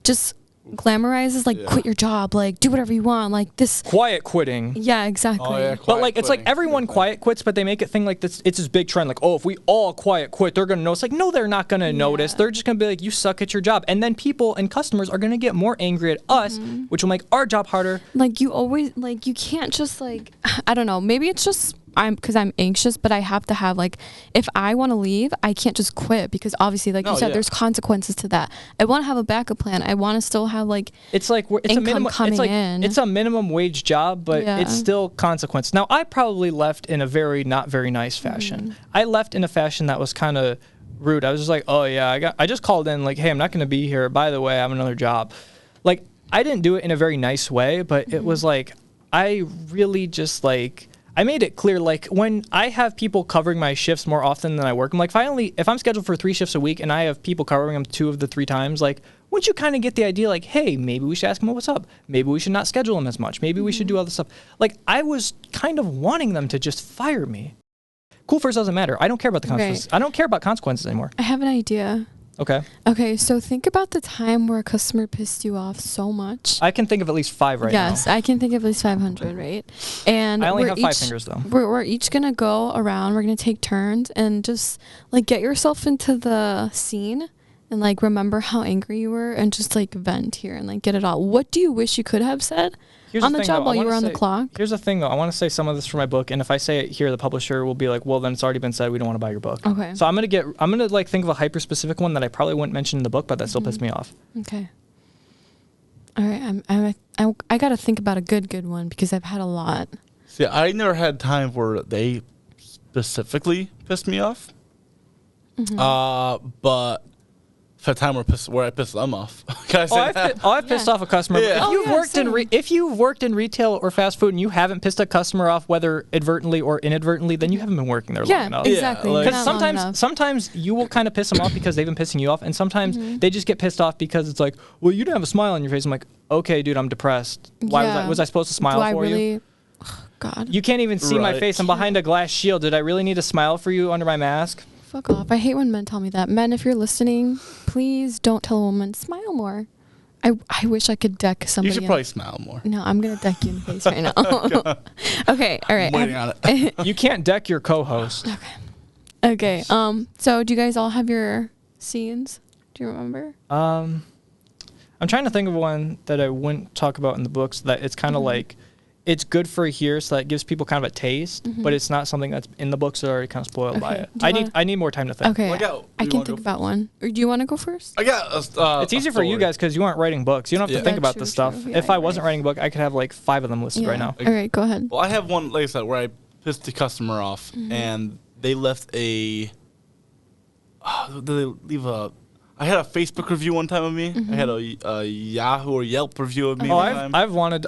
Speaker 2: just glamorizes like quit your job, like do whatever you want, like this.
Speaker 1: quiet quitting.
Speaker 2: Yeah, exactly.
Speaker 3: Oh, yeah,
Speaker 1: But like it's like
Speaker 3: quitting.
Speaker 1: everyone quiet quits, but they make it thing like this. It's this big trend, like, oh, if we all quiet quit, they're gonna notice. Like, no, they're not gonna notice. They're just gonna be like, you suck at your job, and then people and customers are gonna get more angry at us, which will make our job harder.
Speaker 2: Like you always like you can't just like I don't know, maybe it's just because I'm anxious, but I have to have like if I want to leave, I can't just quit because obviously like
Speaker 3: No,
Speaker 2: you said
Speaker 3: yeah.
Speaker 2: there's consequences to that. I want to have a backup plan. I want to still have like
Speaker 1: It's like it's a
Speaker 2: Income
Speaker 1: minimum.
Speaker 2: coming
Speaker 1: It's like
Speaker 2: in.
Speaker 1: it's a minimum wage job, but
Speaker 2: Yeah.
Speaker 1: it's still consequence. Now, I probably left in a very not very nice fashion. I left in a fashion that was kind of rude. I was just like, oh yeah, I just called in like, hey, I'm not gonna be here. By the way, I have another job. Like, I didn't do it in a very nice way, but it was like I really just like. I made it clear, like, when I have people covering my shifts more often than I work, I'm like, if I'm scheduled for 3 shifts a week and I have people covering them 2 of the 3 times, like, wouldn't you kind of get the idea, like, hey, maybe we should ask them what's up. Maybe we should not schedule them as much. Maybe we should do all this stuff. Like, I was kind of wanting them to just fire me. Cool first doesn't matter. I don't care about the consequences. I don't care about consequences anymore.
Speaker 2: I have an idea.
Speaker 1: Okay.
Speaker 2: Okay, so think about the time where a customer pissed you off so much.
Speaker 1: I can think of at least 5 right
Speaker 2: Yes,
Speaker 1: now.
Speaker 2: I can think of at least 500, right? And
Speaker 1: I only
Speaker 2: we're
Speaker 1: have 5
Speaker 2: each-
Speaker 1: fingers, though.
Speaker 2: We're each gonna go around. We're gonna take turns and just like get yourself into the scene and like remember how angry you were and just like vent here and like get it all. What do you wish you could have said
Speaker 1: Here's
Speaker 2: on the
Speaker 1: thing,
Speaker 2: job
Speaker 1: though. I
Speaker 2: while you
Speaker 1: wanna
Speaker 2: were on the
Speaker 1: say-
Speaker 2: clock?
Speaker 1: Here's the thing, though. I want to say some of this for my book, and if I say it here, the publisher will be like, well, then it's already been said. We don't want to buy your book.
Speaker 2: Okay.
Speaker 1: So I'm gonna like think of a hyper specific one that I probably wouldn't mention in the book, but that still pissed me off.
Speaker 2: Okay. All right, I gotta think about a good one because I've had a lot.
Speaker 3: See, I never had times where they specifically pissed me off. But I've had time where I pissed them off. Can I say that?
Speaker 1: I've pissed
Speaker 2: Yeah.
Speaker 1: off a customer.
Speaker 3: Yeah.
Speaker 1: If you've
Speaker 2: yeah,
Speaker 1: worked
Speaker 2: same.
Speaker 1: if you've worked in retail or fast food and you haven't pissed a customer off, whether advertently or inadvertently, then you haven't been working there long
Speaker 2: Yeah,
Speaker 1: enough.
Speaker 2: exactly.
Speaker 3: like-
Speaker 1: Because
Speaker 2: Not long enough.
Speaker 1: sometimes you will kind of piss them off because they've been pissing you off, and sometimes they just get pissed off because it's like, well, you didn't have a smile on your face. I'm like, okay, dude, I'm depressed. Why
Speaker 2: Yeah.
Speaker 1: was I supposed to smile
Speaker 2: Do I
Speaker 1: for you?
Speaker 2: really? God.
Speaker 1: You can't even see my
Speaker 3: Right.
Speaker 1: face. I'm behind a glass shield. Did I really need to smile for you under my mask?
Speaker 2: Fuck off. I hate when men tell me that. Men, if you're listening, please don't tell a woman, smile more. I wish I could deck
Speaker 3: You
Speaker 2: somebody.
Speaker 3: should probably smile more.
Speaker 2: No, I'm gonna deck you in the face right now. Okay, all right.
Speaker 3: I'm waiting on it.
Speaker 1: You can't deck your co-host.
Speaker 2: Okay. So do you guys all have your scenes? Do you remember?
Speaker 1: I'm trying to think of one that I wouldn't talk about in the books. That it's kind of like, it's good for here, so that gives people kind of a taste, but it's not something that's in the books that are already kind of spoiled by
Speaker 2: Okay.
Speaker 1: it. I need more time to think.
Speaker 2: Okay.
Speaker 3: Well,
Speaker 2: I
Speaker 3: you
Speaker 2: can
Speaker 3: wanna
Speaker 2: think
Speaker 3: go
Speaker 2: about one. Or do you want to go first?
Speaker 3: I got.
Speaker 1: It's easier for you guys because you aren't writing books. You don't have to
Speaker 3: Yeah.
Speaker 1: think
Speaker 2: That's
Speaker 1: about
Speaker 2: true,
Speaker 1: this stuff.
Speaker 2: true. Yeah,
Speaker 1: If I
Speaker 2: you're
Speaker 1: wasn't
Speaker 2: right.
Speaker 1: writing a book, I could have like 5 of them listed right now.
Speaker 2: All right, go ahead.
Speaker 3: Well, I have one, like I said, where I pissed the customer off, and they left a. Did they leave a? I had a Facebook review one time of me. I had a Yahoo or Yelp review of me.
Speaker 1: Oh,
Speaker 3: one time.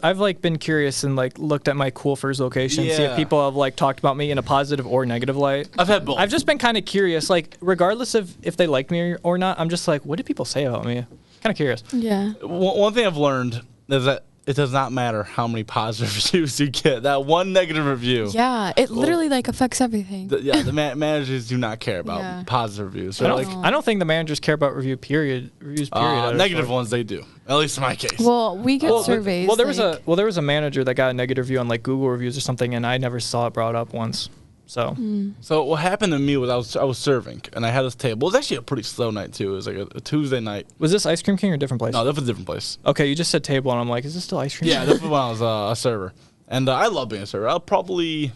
Speaker 1: I've like been curious and like looked at my Cool Furs location, see if
Speaker 3: Yeah.
Speaker 1: people have like talked about me in a positive or negative light.
Speaker 3: I've had both.
Speaker 1: I've just been kind of curious, like regardless of if they like me or not. I'm just like, what do people say about me? Kind of curious.
Speaker 2: Yeah.
Speaker 3: One thing I've learned is that it does not matter how many positive reviews you get. That one negative review.
Speaker 2: Yeah. It literally like affects everything.
Speaker 3: The managers do not care about
Speaker 2: Yeah.
Speaker 3: positive reviews.
Speaker 1: I
Speaker 3: They're
Speaker 1: don't,
Speaker 3: like,
Speaker 1: I don't think the managers care about reviews. Period. At
Speaker 3: negative
Speaker 1: store.
Speaker 3: ones they do. At least in my case.
Speaker 2: Well, we get surveys.
Speaker 1: Well, there was
Speaker 2: like-
Speaker 1: a manager that got a negative review on like Google reviews or something, and I never saw it brought up once. So
Speaker 3: So what happened to me was I was serving, and I had this table. It was actually a pretty slow night too. It was like a Tuesday night.
Speaker 1: was this Ice Cream King or a different place?
Speaker 3: No, that was a different place.
Speaker 1: Okay, you just said table, and I'm like, is this still Ice Cream?
Speaker 3: Yeah, that was when I was a server, and I love being a server. I'll possibly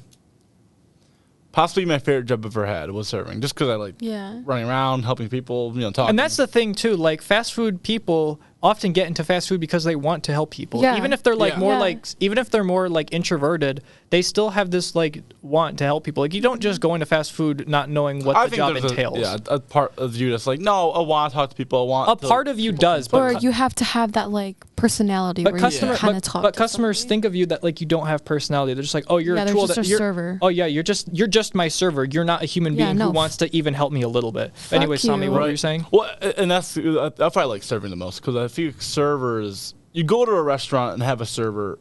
Speaker 3: my favorite job I've ever had was serving, just because I like
Speaker 2: Yeah.
Speaker 3: running around, helping people, talking.
Speaker 1: And that's the thing too. Like fast food people often get into fast food because they want to help people.
Speaker 2: Yeah.
Speaker 1: Even if they're like
Speaker 3: Yeah.
Speaker 1: more
Speaker 2: Yeah.
Speaker 1: like, even if they're more like introverted, they still have this like want to help people. Like you don't just go into fast food not knowing what the job
Speaker 3: there's
Speaker 1: entails.
Speaker 3: a part of you that's like, no, I want to talk to people. I want
Speaker 1: A part of you does,
Speaker 2: Or
Speaker 1: but
Speaker 2: you have to have that like personality
Speaker 1: but
Speaker 2: where
Speaker 1: customer,
Speaker 2: you kind of talk.
Speaker 1: but
Speaker 2: to
Speaker 1: customers
Speaker 2: somebody.
Speaker 1: think of you that like you don't have personality. They're just like, oh, you're
Speaker 2: Yeah,
Speaker 1: a
Speaker 2: they're
Speaker 1: tool.
Speaker 2: just
Speaker 1: that
Speaker 2: a
Speaker 1: you're,
Speaker 2: server.
Speaker 1: Oh yeah, you're just my server. You're not a human
Speaker 2: Yeah,
Speaker 1: being
Speaker 2: no.
Speaker 1: who wants to even help me a little bit.
Speaker 2: Fuck
Speaker 1: Anyway, Tommy,
Speaker 2: you.
Speaker 1: what were you saying?
Speaker 3: Well, and that's I probably like serving the most because I feel servers. You go to a restaurant and have a server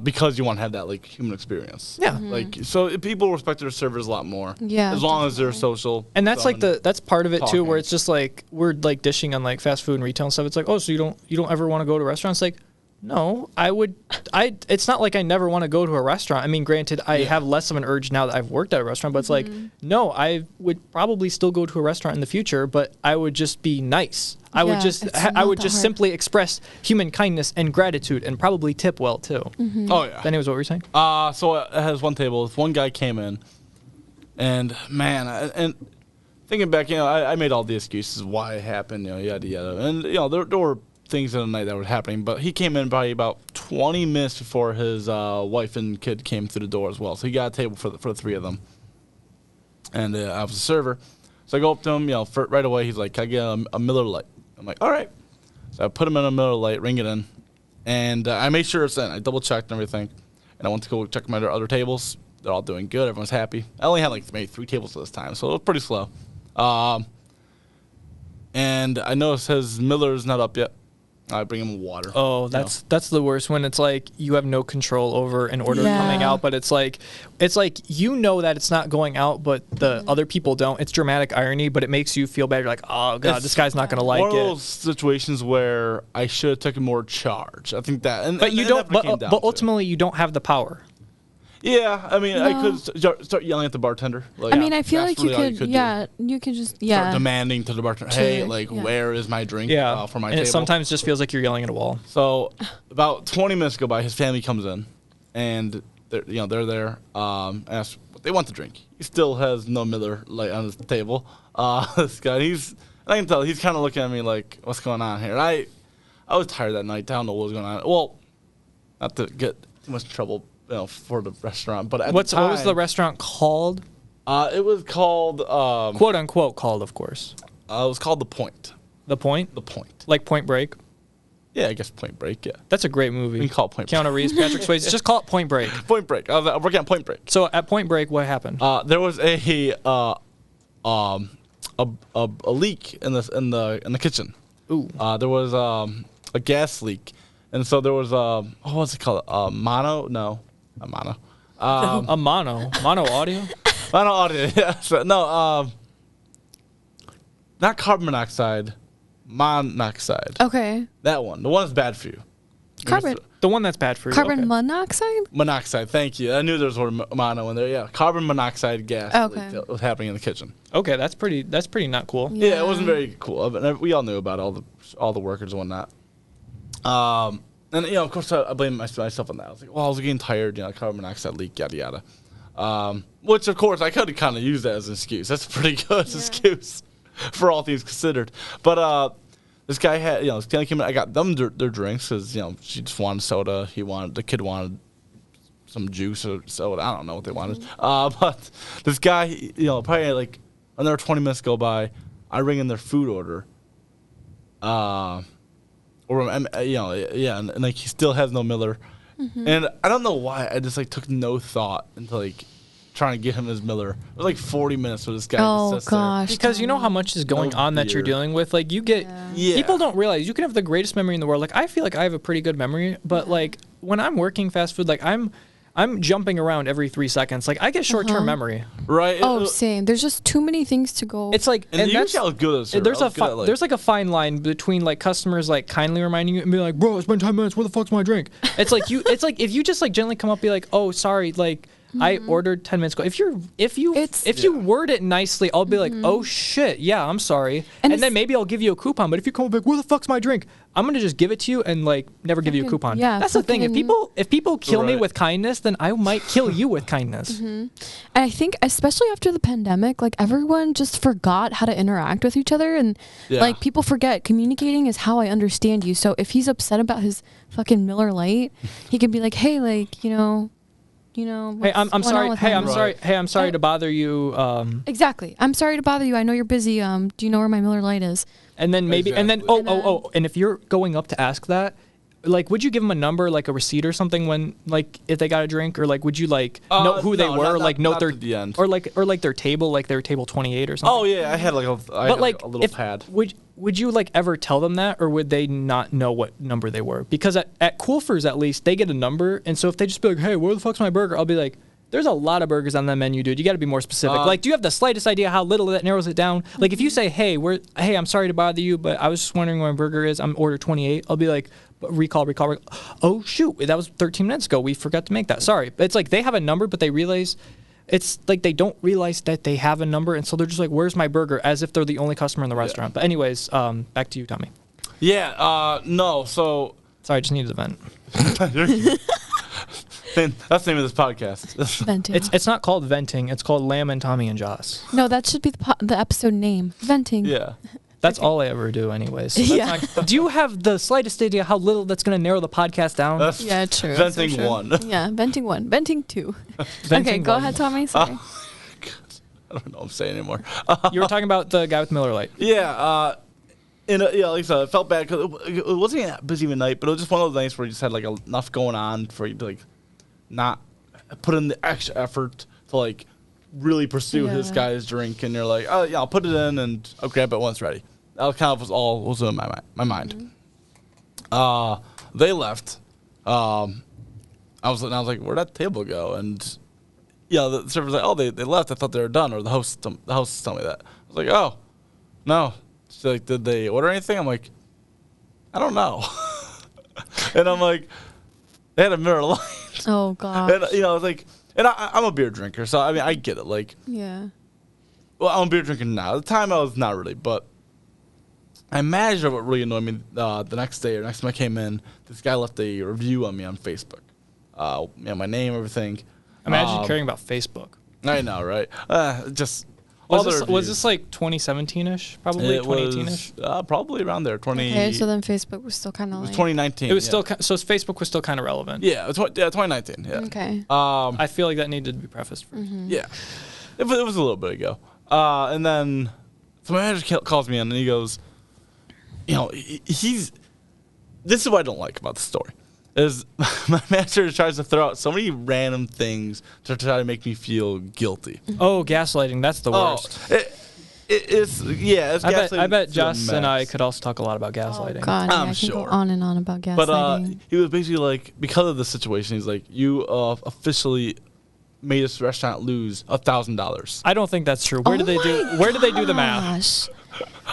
Speaker 3: because you want to have that like human experience.
Speaker 1: Yeah.
Speaker 3: Like so, people respect their servers a lot more.
Speaker 2: Yeah,
Speaker 3: As long as they're
Speaker 2: definitely.
Speaker 3: social.
Speaker 1: And that's like
Speaker 3: fun.
Speaker 1: that's part of it too,
Speaker 3: talking.
Speaker 1: where it's just like we're like dishing on like fast food and retail and stuff. It's like, oh, so you don't ever want to go to restaurants? Like, no, it's not like I never want to go to a restaurant. I mean, granted, I have less of an urge now that I've worked at a restaurant, but it's like, no, I would probably still go to a restaurant in the future, but I would just be nice. I would
Speaker 2: Yeah,
Speaker 1: just
Speaker 2: it's
Speaker 1: I
Speaker 2: not
Speaker 1: would
Speaker 2: that
Speaker 1: just
Speaker 2: hard.
Speaker 1: simply express human kindness and gratitude and probably tip well too.
Speaker 3: Oh yeah.
Speaker 1: Anyways, what were you saying?
Speaker 3: So it has one table. This one guy came in, and man, and thinking back, I made all the excuses why it happened, yada yada, and there were things in the night that were happening. But he came in probably about 20 minutes before his wife and kid came through the door as well. So he got a table for the 3 of them, and I was a server. So I go up to him, right away. He's like, "Can I get a Miller Lite?" I'm like, "All right." So I put him in a Miller Lite, ring it in, and I made sure it's in. I double checked and everything, and I went to go check my other tables. They're all doing good. Everyone's happy. I only had like maybe 3 tables at this time, so it was pretty slow. And I noticed his Miller's not up yet. I bring him water.
Speaker 1: Oh, that's the worst when it's like you have no control over an order
Speaker 2: Yeah.
Speaker 1: coming out, but it's like you know that it's not going out, but the other people don't. It's dramatic irony, but it makes you feel bad. You're like, oh god,
Speaker 3: It's
Speaker 1: this guy's not gonna like
Speaker 3: one of
Speaker 1: it.
Speaker 3: those situations where I should have taken more charge. I think that,
Speaker 1: But you
Speaker 3: and
Speaker 1: don't.
Speaker 3: that's what it came
Speaker 1: But
Speaker 3: down to.
Speaker 1: ultimately, you don't have the power.
Speaker 3: Yeah, I mean, I
Speaker 2: No.
Speaker 3: could start yelling at the bartender. Like,
Speaker 2: I mean, I feel
Speaker 3: that's
Speaker 2: like you
Speaker 3: really all
Speaker 2: could,
Speaker 3: do.
Speaker 2: yeah, you could just,
Speaker 3: Start
Speaker 2: yeah.
Speaker 3: demanding to the bartender,
Speaker 2: To-
Speaker 3: hey, like,
Speaker 2: yeah.
Speaker 3: where is my drink
Speaker 1: Yeah,
Speaker 3: for my
Speaker 1: and
Speaker 3: table?
Speaker 1: it sometimes just feels like you're yelling at a wall.
Speaker 3: So about 20 minutes go by, his family comes in, and they're there. Ask what they want to drink. He still has no Miller Lite on his table. This guy, I can tell he's kind of looking at me like, what's going on here? I was tired that night. I don't know what was going on. Well, not to get too much trouble, for the restaurant, but at
Speaker 1: What
Speaker 3: the time,
Speaker 1: was the restaurant called?
Speaker 3: It was called
Speaker 1: Quote unquote called, of course.
Speaker 3: it was called The Point.
Speaker 1: The Point,
Speaker 3: The Point.
Speaker 1: like Point Break.
Speaker 3: Yeah, I guess Point Break. Yeah,
Speaker 1: That's a great movie.
Speaker 3: we can call it Point
Speaker 1: Keanu Reeves, Patrick Swayze. Just call it Point Break.
Speaker 3: Break. Point Break. I was working at Point Break.
Speaker 1: So at Point Break, what happened?
Speaker 3: There was a leak in the kitchen.
Speaker 1: Ooh.
Speaker 3: There was a gas leak, and so there was what's it called? Mono? No, not mono.
Speaker 1: A mono audio.
Speaker 3: Mono audio. Yeah. So, no. Not carbon monoxide, monoxide.
Speaker 2: Okay.
Speaker 3: That one. The one that's bad for you.
Speaker 2: Carbon
Speaker 1: The one that's bad for you.
Speaker 2: carbon
Speaker 1: okay.
Speaker 2: monoxide?
Speaker 3: Monoxide. Thank you. I knew there was a word mono in there. Yeah. Carbon monoxide gas
Speaker 2: Okay.
Speaker 3: leak that was happening in the kitchen.
Speaker 1: Okay, that's pretty not cool.
Speaker 3: Yeah, it wasn't very cool. But we all knew about all the workers and whatnot. And of course, I blame myself on that. I was like, well, I was getting tired, carbon monoxide leak, yada yada. Which of course I could kind of use that as an excuse. That's a pretty good excuse for all things considered. But this guy had, this guy came in. I got them their drinks because she just wanted soda. The kid wanted some juice or soda. I don't know what they wanted. But this guy, probably like another 20 minutes go by. I ring in their food order. And like he still has no Miller, and I don't know why I just like took no thought into like trying to get him his Miller. It was like 40 minutes for this guy.
Speaker 2: Oh
Speaker 3: to sit
Speaker 2: gosh.
Speaker 1: Because you know how much is going on that you're
Speaker 3: beer.
Speaker 1: dealing with. Like you get
Speaker 3: Yeah.
Speaker 1: people don't realize you can have the greatest memory in the world. Like I feel like I have a pretty good memory, but like when I'm working fast food, like I'm jumping around every 3 seconds. Like I get short-term memory.
Speaker 3: Right.
Speaker 2: Oh, same. There's just too many things to go.
Speaker 1: It's like
Speaker 3: And you
Speaker 1: that's
Speaker 3: I was good at service.
Speaker 1: there's
Speaker 3: I was good at,
Speaker 1: there's like a fine line between like customers like kindly reminding you and being like, bro, it's been 10 minutes. Where the fuck's my drink? It's like it's like if you just like gently come up, be like, oh, sorry, like. I ordered 10 minutes ago. If you word it nicely, I'll be like, oh shit, yeah, I'm sorry, and then maybe I'll give you a coupon. But if you come up like, where the fuck's my drink? I'm gonna just give it to you and like never give you a coupon.
Speaker 2: yeah,
Speaker 1: that's the thing. If people kill me
Speaker 3: Right.
Speaker 1: with kindness, then I might kill you with kindness.
Speaker 2: And I think especially after the pandemic, like everyone just forgot how to interact with each other, and like people forget communicating is how I understand you. So if he's upset about his fucking Miller Lite, he can be like, hey, like
Speaker 1: Hey, I'm sorry. Hey, I'm sorry. Hey, I'm sorry to bother you.
Speaker 2: Exactly. I'm sorry to bother you. I know you're busy. Do you know where my Miller Lite is?
Speaker 1: And then maybe, and then and if you're going up to ask that, like, would you give them a number, like a receipt or something when, like, if they got a drink, or like, would you like know who they were, like note their
Speaker 3: the end.
Speaker 1: or like their table, like their table 28 or something?
Speaker 3: Oh yeah, I had like a little pad.
Speaker 1: Would you like ever tell them that, or would they not know what number they were? Because at Coolfers at least they get a number, and so if they just be like, hey, where the fuck's my burger? I'll be like, there's a lot of burgers on that menu, dude. You got to be more specific. Like, do you have the slightest idea how little that narrows it down? Like, if you say, hey, I'm sorry to bother you, but I was just wondering where my burger is. I'm order 28. I'll be like, recall. Oh, shoot. That was 13 minutes ago. We forgot to make that. Sorry. It's like they have a number, but they realize it's like they don't realize that they have a number. And so they're just like, where's my burger? As if they're the only customer in the restaurant. But anyways, back to you, Tommy.
Speaker 3: Yeah. No. So.
Speaker 1: Sorry, I just needed to vent.
Speaker 3: That's the name of this podcast.
Speaker 2: Venting.
Speaker 1: It's not called venting. It's called Lamb and Tommy and Joss.
Speaker 2: No, that should be the episode name. Venting.
Speaker 3: Yeah.
Speaker 1: That's all I ever do, anyways. So that's
Speaker 2: Yeah.
Speaker 1: do you have the slightest idea how little that's going to narrow the podcast down?
Speaker 2: Yeah, true.
Speaker 3: Venting
Speaker 2: so true.
Speaker 3: 1.
Speaker 2: Yeah, venting 1. Venting 2.
Speaker 1: Venting
Speaker 2: Okay, go
Speaker 1: one.
Speaker 2: ahead, Tommy. Sorry.
Speaker 3: I don't know what I'm saying anymore.
Speaker 1: You were talking about the guy with Miller Lite.
Speaker 3: Yeah. Like I said, I felt bad because it wasn't that busy of a night, but it was just one of those nights where you just had like enough going on for you to like not put in the extra effort to like really pursue this guy's drink, and you're like, oh yeah, I'll put it in and I'll grab it when it's ready. That kind of was all was in my mind. They left. I was like, where'd that table go? And the server's like, oh, they left. I thought they were done, or the host told me that. I was like, oh, no. She's like, did they order anything? I'm like, I don't know. And I'm like, they had a Miller Lite.
Speaker 2: Oh, gosh.
Speaker 3: And I was like, and I'm a beer drinker, so I mean, I get it. Like,
Speaker 2: Yeah.
Speaker 3: well, I'm a beer drinker now. At the time, I was not really, but I imagine what really annoyed me the next day or next time I came in, this guy left a review on me on Facebook. My name, everything.
Speaker 1: Imagine caring about Facebook.
Speaker 3: I know, right? Just
Speaker 1: Was this like 2017-ish? Probably 2018-ish?
Speaker 3: Probably around there.
Speaker 2: Okay, so then Facebook was still kind
Speaker 3: It
Speaker 2: of
Speaker 3: was
Speaker 2: like...
Speaker 3: 2019.
Speaker 1: It was still so Facebook was still kind of relevant.
Speaker 3: Yeah, 2019. Yeah.
Speaker 2: Okay.
Speaker 1: I feel like that needed to be prefaced first.
Speaker 3: Yeah, it was a little bit ago. And then so my manager calls me in and he goes, he's. This is what I don't like about the story. Is my manager tries to throw out so many random things to try to make me feel guilty.
Speaker 1: Oh, gaslighting. That's the worst.
Speaker 3: It's
Speaker 1: I bet
Speaker 3: gaslighting
Speaker 1: Joss
Speaker 3: to the
Speaker 1: and I
Speaker 3: max.
Speaker 1: could also talk a lot about gaslighting.
Speaker 2: Oh, God,
Speaker 3: I'm
Speaker 2: I can
Speaker 3: sure.
Speaker 2: go on and on about gaslighting.
Speaker 3: But he was basically like, because of the situation, he's like, you officially made this restaurant lose $1,000.
Speaker 1: I don't think that's true. Where did they do the math?
Speaker 2: Gosh.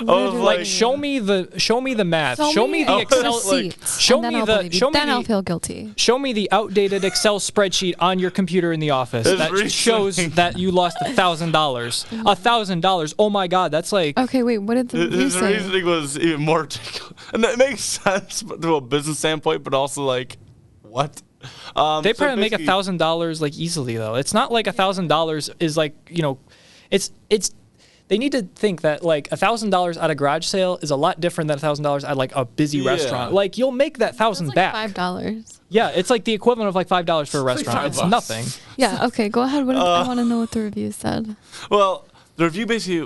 Speaker 3: was
Speaker 1: Like,
Speaker 3: like,
Speaker 1: show me the math. Show me the
Speaker 2: a
Speaker 1: Excel.
Speaker 2: receipt,
Speaker 1: show
Speaker 2: and then
Speaker 1: me
Speaker 2: I'll
Speaker 1: the
Speaker 2: believe you.
Speaker 1: show me
Speaker 2: Then I'll
Speaker 1: the
Speaker 2: feel guilty.
Speaker 1: show me the outdated Excel spreadsheet on your computer in the office
Speaker 3: His
Speaker 1: that
Speaker 3: reasoning.
Speaker 1: shows that you lost $1,000. $1,000. Oh my God, that's like
Speaker 2: Okay, wait. What did the review
Speaker 3: his
Speaker 2: say?
Speaker 3: reasoning was even more ridiculous, and that makes sense to a business standpoint, but also like, what?
Speaker 1: they
Speaker 3: so
Speaker 1: probably make
Speaker 3: basically-
Speaker 1: $1,000 like easily though. It's not like $1,000 is like it's. They need to think that like $1,000 at a garage sale is a lot different than $1,000 at like a busy
Speaker 3: Yeah.
Speaker 1: restaurant. Like you'll make that $1,000
Speaker 2: It's
Speaker 1: back.
Speaker 2: like $5.
Speaker 1: Yeah, it's like the equivalent of like $5 for a
Speaker 3: like
Speaker 1: restaurant. It's
Speaker 3: $5.
Speaker 1: nothing.
Speaker 2: Yeah. Okay. Go ahead. I want to know what the review said.
Speaker 3: Well, the review basically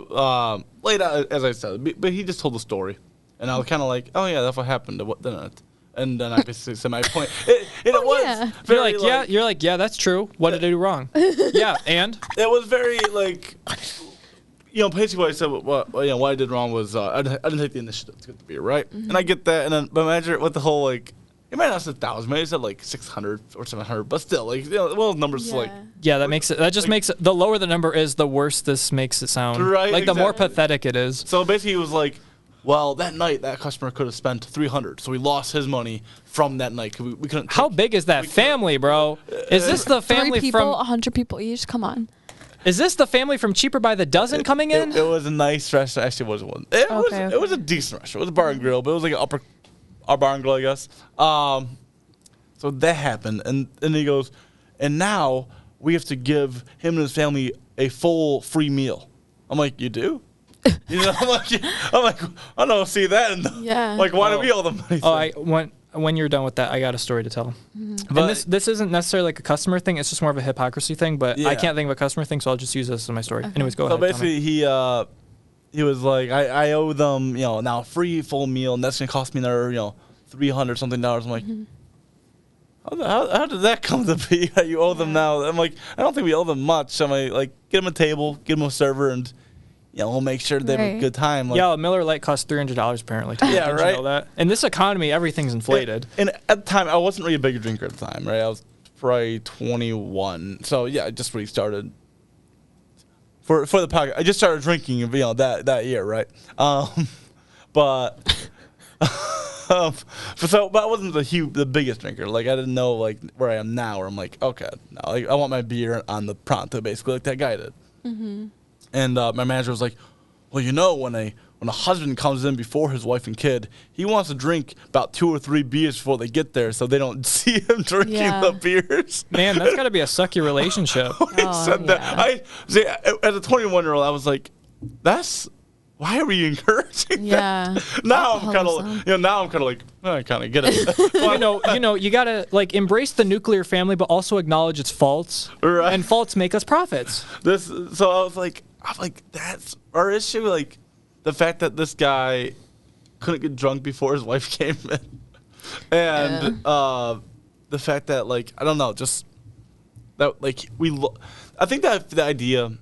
Speaker 3: laid out as I said, but he just told the story, and I was kind of like, oh yeah, that's what happened. What then? And then I basically said my point. It was
Speaker 2: yeah.
Speaker 3: very
Speaker 1: You're like, yeah, that's true. What did I do wrong? Yeah, and
Speaker 3: It was very like, basically what I said, what I did wrong was I didn't take the initiative to get the beer, right? And I get that, and then but imagine with the whole like, it might not have said 1,000, maybe it said like 600 or 700, but still like, numbers like.
Speaker 1: yeah, that just makes it, the lower the number is, the worse this makes it sound.
Speaker 3: Right,
Speaker 1: Like the more
Speaker 3: exactly.
Speaker 1: pathetic it is.
Speaker 3: So basically, it was like, well, that night that customer could have spent 300, so we lost his money from that night. 'Cause we couldn't.
Speaker 1: How big is that family, bro? Is this the
Speaker 2: 3
Speaker 1: family
Speaker 2: people,
Speaker 1: from?
Speaker 2: 100 people each. Come on.
Speaker 1: Is this the family from Cheaper by the Dozen coming in?
Speaker 3: It was a nice restaurant. Actually, it wasn't one. It was.
Speaker 2: Okay.
Speaker 3: It was a decent restaurant. It was a bar and grill, but it was like our bar and grill, I guess. So that happened, and he goes, and now we have to give him and his family a full free meal. I'm like, you do? I'm like, I don't see that.
Speaker 2: Yeah.
Speaker 3: Like, why do we owe them money?
Speaker 1: When you're done with that, I got a story to tell.
Speaker 2: Mm-hmm.
Speaker 3: But-
Speaker 1: And this isn't necessarily like a customer thing. It's just more of a hypocrisy thing. But
Speaker 3: Yeah.
Speaker 1: I can't think of a customer thing, so I'll just use this as my story. Anyways, go
Speaker 3: So
Speaker 1: ahead.
Speaker 3: basically, he was like, I owe them, now a free full meal, and that's gonna cost me another, $300 something. I'm like, how did that come to be? That you owe them now? I'm like, I don't think we owe them much. I'm like, get them a table, get them a server, and we'll make sure they have a
Speaker 2: Right.
Speaker 3: good time. Like,
Speaker 1: Yeah, a Miller Lite costs $300 apparently. Too.
Speaker 3: Yeah,
Speaker 1: Did you
Speaker 3: right?
Speaker 1: know that? In this economy, everything's inflated.
Speaker 3: And at the time, I wasn't really a big drinker at the time, right? I was probably 21. So yeah, I just really started for the podcast. I just started drinking, that year, right? But but I wasn't the biggest drinker. Like I didn't know like where I am now, where I'm like, okay, now I want my beer on the pronto, basically, like that guy did. And my manager was like, well, when a husband comes in before his wife and kid, he wants to drink about 2 or 3 beers before they get there, so they don't see him drinking
Speaker 2: Yeah.
Speaker 3: the beers.
Speaker 1: Man, that's got to be a sucky relationship.
Speaker 3: He said that. As a 21-year-old, I was like, why are we encouraging
Speaker 2: Yeah.
Speaker 3: that? Now I'm kind
Speaker 2: Wholesome.
Speaker 3: of, like, I kind of get it.
Speaker 1: You gotta like embrace the nuclear family, but also acknowledge its faults.
Speaker 3: Right.
Speaker 1: And faults make us profits.
Speaker 3: So I was like, that's our issue. Like, the fact that this guy couldn't get drunk before his wife came in, and the fact that like I don't know, just that like I think that the idea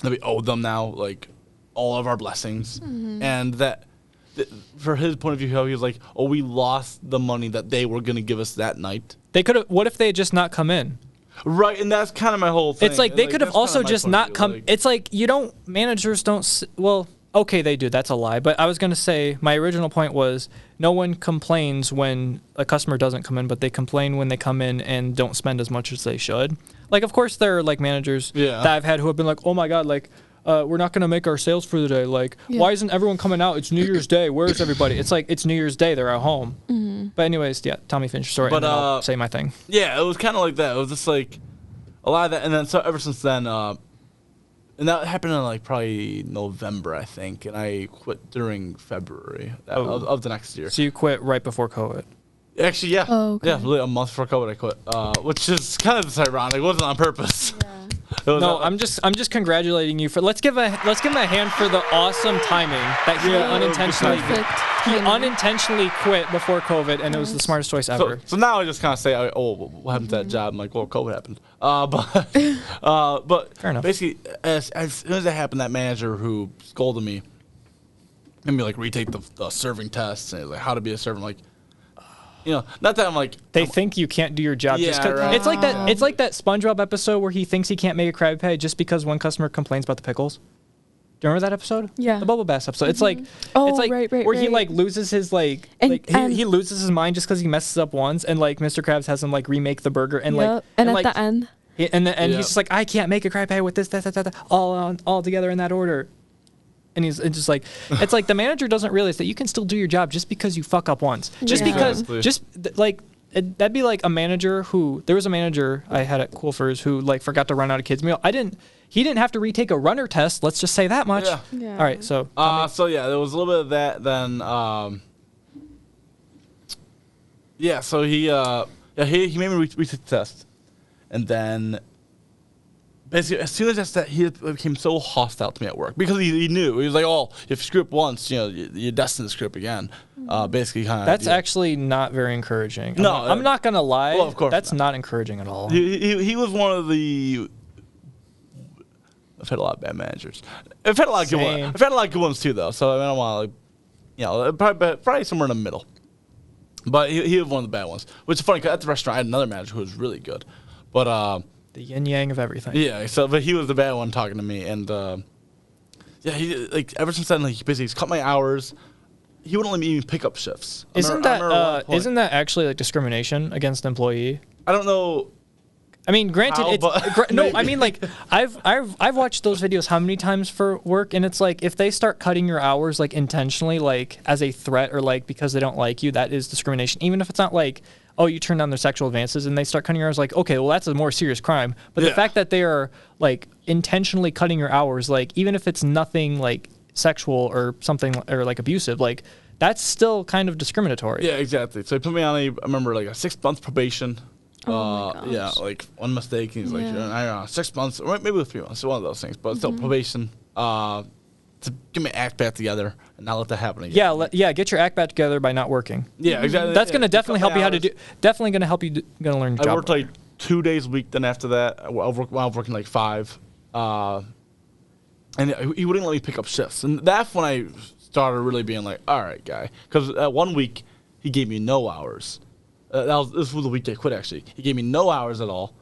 Speaker 3: that we owe them now like all of our blessings, and that for his point of view, how he was like, oh, we lost the money that they were gonna give us that night.
Speaker 1: They could have. What if they had just not come in?
Speaker 3: Right, and that's kind of my whole thing.
Speaker 1: It's like they could have
Speaker 3: that's kinda
Speaker 1: also
Speaker 3: my
Speaker 1: just
Speaker 3: point of
Speaker 1: not
Speaker 3: view,
Speaker 1: come.
Speaker 3: like-
Speaker 1: It's like managers don't. Well, okay, they do. That's a lie. But I was gonna say my original point was no one complains when a customer doesn't come in, but they complain when they come in and don't spend as much as they should. Like, of course, there are like managers
Speaker 3: Yeah.
Speaker 1: that I've had who have been like, oh my god, like. We're not going to make our sales for the day. Like, why isn't everyone coming out? It's New Year's Day. Where's everybody? It's like, it's New Year's Day. They're at home. But anyways, yeah, Tommy, finish your story,
Speaker 3: But,
Speaker 1: and then I'll say my thing.
Speaker 3: Yeah, it was kind of like that. It was just like a lot of that, and then so ever since then, and that happened in like probably November, I think, and I quit during February of the next year.
Speaker 1: So you quit right before COVID.
Speaker 3: Actually, yeah,
Speaker 2: Oh, okay.
Speaker 3: yeah, really a month before COVID, I quit, which is kind of just ironic. It wasn't on purpose. It was
Speaker 1: No, I'm just congratulating you for. Let's give him a hand for the awesome timing that he unintentionally
Speaker 2: Perfect.
Speaker 1: he
Speaker 2: timing.
Speaker 1: unintentionally quit before COVID, and it was the smartest choice ever.
Speaker 3: So now I just kind of say, oh, what happened to that job? I'm like, well, COVID happened. But
Speaker 1: Fair enough.
Speaker 3: basically, as soon as that happened, that manager who scolded me made me like retake the serving tests and like how to be a server. I'm like, not that I'm like
Speaker 1: They think you can't do your job just
Speaker 3: Yeah,
Speaker 1: 'cause
Speaker 3: right.
Speaker 1: it's like that. It's like that SpongeBob episode where he thinks he can't make a Krabby Patty just because one customer complains about the pickles. Do you remember that episode?
Speaker 2: Yeah.
Speaker 1: The bubble bath episode. It's like,
Speaker 2: Oh,
Speaker 1: it's like
Speaker 2: right,
Speaker 1: where he
Speaker 2: right.
Speaker 1: like loses his
Speaker 2: And-
Speaker 1: he loses his mind just because he messes up once, and like Mr. Krabs has him like remake the burger, and
Speaker 2: Yep.
Speaker 1: like
Speaker 2: and at
Speaker 1: like,
Speaker 2: the end,
Speaker 1: and
Speaker 3: Yeah.
Speaker 1: he's just like, I can't make a crab patty with this, that, all together in that order. And it's just like, it's like the manager doesn't realize that you can still do your job just because you fuck up once. Just
Speaker 2: Yeah.
Speaker 1: because,
Speaker 3: Exactly.
Speaker 1: like, that'd be like a manager there was a manager I had at Coolfers who like forgot to run out a kid's meal. He didn't have to retake a runner test. Let's just say that much.
Speaker 3: Yeah.
Speaker 2: Yeah.
Speaker 1: All right. So,
Speaker 3: So yeah, there was a little bit of that. Then, yeah. So he made me retake the test, and then basically as soon as I said, he became so hostile to me at work because he knew he was like, oh, if you screw up once, you're destined to screw up again. Basically, kind of.
Speaker 1: that's actually not very encouraging.
Speaker 3: No,
Speaker 1: I'm not gonna lie.
Speaker 3: well, of course
Speaker 1: that's
Speaker 3: not.
Speaker 1: not encouraging at all.
Speaker 3: He was one of the. I've had a lot of bad managers. I've had a lot of good
Speaker 1: Same.
Speaker 3: ones. I've had a lot of good ones too, though. So I don't want to, probably somewhere in the middle. But he was one of the bad ones, which is funny because at the restaurant I had another manager who was really good, but
Speaker 1: The yin yang of everything.
Speaker 3: yeah. So but he was the bad one talking to me, and yeah, he like ever since then like he's cut my hours. He wouldn't let me even pick up shifts. I remember at one point-
Speaker 1: Isn't that actually like discrimination against an employee?
Speaker 3: I don't know.
Speaker 1: I mean, granted,
Speaker 3: How,
Speaker 1: it's
Speaker 3: but
Speaker 1: no.
Speaker 3: maybe.
Speaker 1: I mean, like I've watched those videos how many times for work, and it's like if they start cutting your hours like intentionally, like as a threat or like because they don't like you, that is discrimination. Even if it's not like, oh, you turn down their sexual advances, and they start cutting your hours, like, okay, well that's a more serious crime. But the
Speaker 3: Yeah.
Speaker 1: fact that they are like intentionally cutting your hours, like even if it's nothing like sexual or something or like abusive, like that's still kind of discriminatory.
Speaker 3: Yeah, exactly. So he put me on I remember like a 6-month probation.
Speaker 2: Oh my
Speaker 3: Yeah,
Speaker 2: gosh.
Speaker 3: like one mistake. He's like,
Speaker 2: Yeah.
Speaker 3: I don't know, 6 months, or maybe 3 months. One of those things, but still probation. To get my act back together and not let that happen again.
Speaker 1: Yeah, get your act back together by not working.
Speaker 3: Yeah, exactly.
Speaker 1: That's
Speaker 3: Yeah,
Speaker 1: gonna
Speaker 3: cut
Speaker 1: definitely
Speaker 3: my
Speaker 1: help you how to
Speaker 3: hours.
Speaker 1: do. Definitely gonna help you. Gonna learn your
Speaker 3: I
Speaker 1: job.
Speaker 3: worked like 2 days a week. Then after that, I was working like 5, and he wouldn't let me pick up shifts. And that's when I started really being like, all right, guy, because 1 week he gave me no hours. This was the week I quit actually. He gave me no hours at all,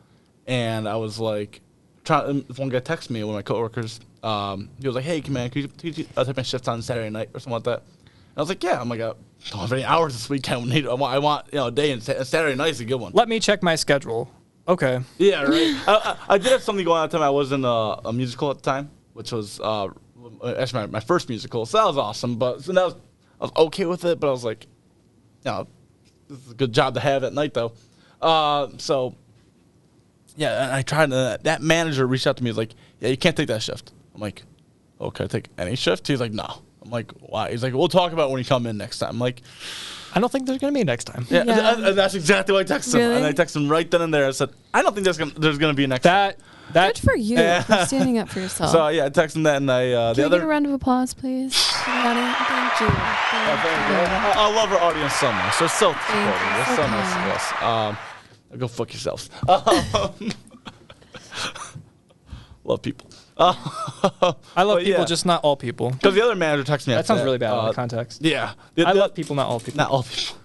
Speaker 3: and I was like, one guy texted me, one of my coworkers. He was like, hey, man, could you take my shift on Saturday night or something like that? And I was like, yeah. I'm like, I don't have any hours this week. I want a day, and Saturday night's a good one.
Speaker 1: Let me check my schedule. Okay.
Speaker 3: Yeah, right. I did have something going on at the time. I was in a musical at the time, which was actually my first musical. So that was awesome. But I was okay with it. But I was like, this is a good job to have at night, though. So, yeah, and I tried. That manager reached out to me. He's like, yeah, you can't take that shift. I'm like, oh, can I take any shift? He's like, no. I'm like, why? He's like, we'll talk about it when you come in next time. I'm like,
Speaker 1: I don't think there's gonna be next time.
Speaker 3: yeah,
Speaker 2: Yeah.
Speaker 3: And that's exactly what I texted him. And I
Speaker 2: Really?
Speaker 3: texted him right then and there. I said, I don't think there's gonna be a next time.
Speaker 1: That
Speaker 2: Good for you for standing up for yourself.
Speaker 3: So yeah, I texted him that, and I
Speaker 2: Can
Speaker 3: the
Speaker 2: we
Speaker 3: other.
Speaker 2: get a round of applause, please? For the audience? Thank you.
Speaker 3: I love our audience so much. They're so supportive. They're so
Speaker 2: Okay.
Speaker 3: nice to us. Go fuck yourselves. Love people.
Speaker 1: I love people, just not all people.
Speaker 3: because the other manager texted me.
Speaker 1: That
Speaker 3: after
Speaker 1: sounds really bad out of context.
Speaker 3: Yeah,
Speaker 1: I love people, not all people.
Speaker 3: Not all people.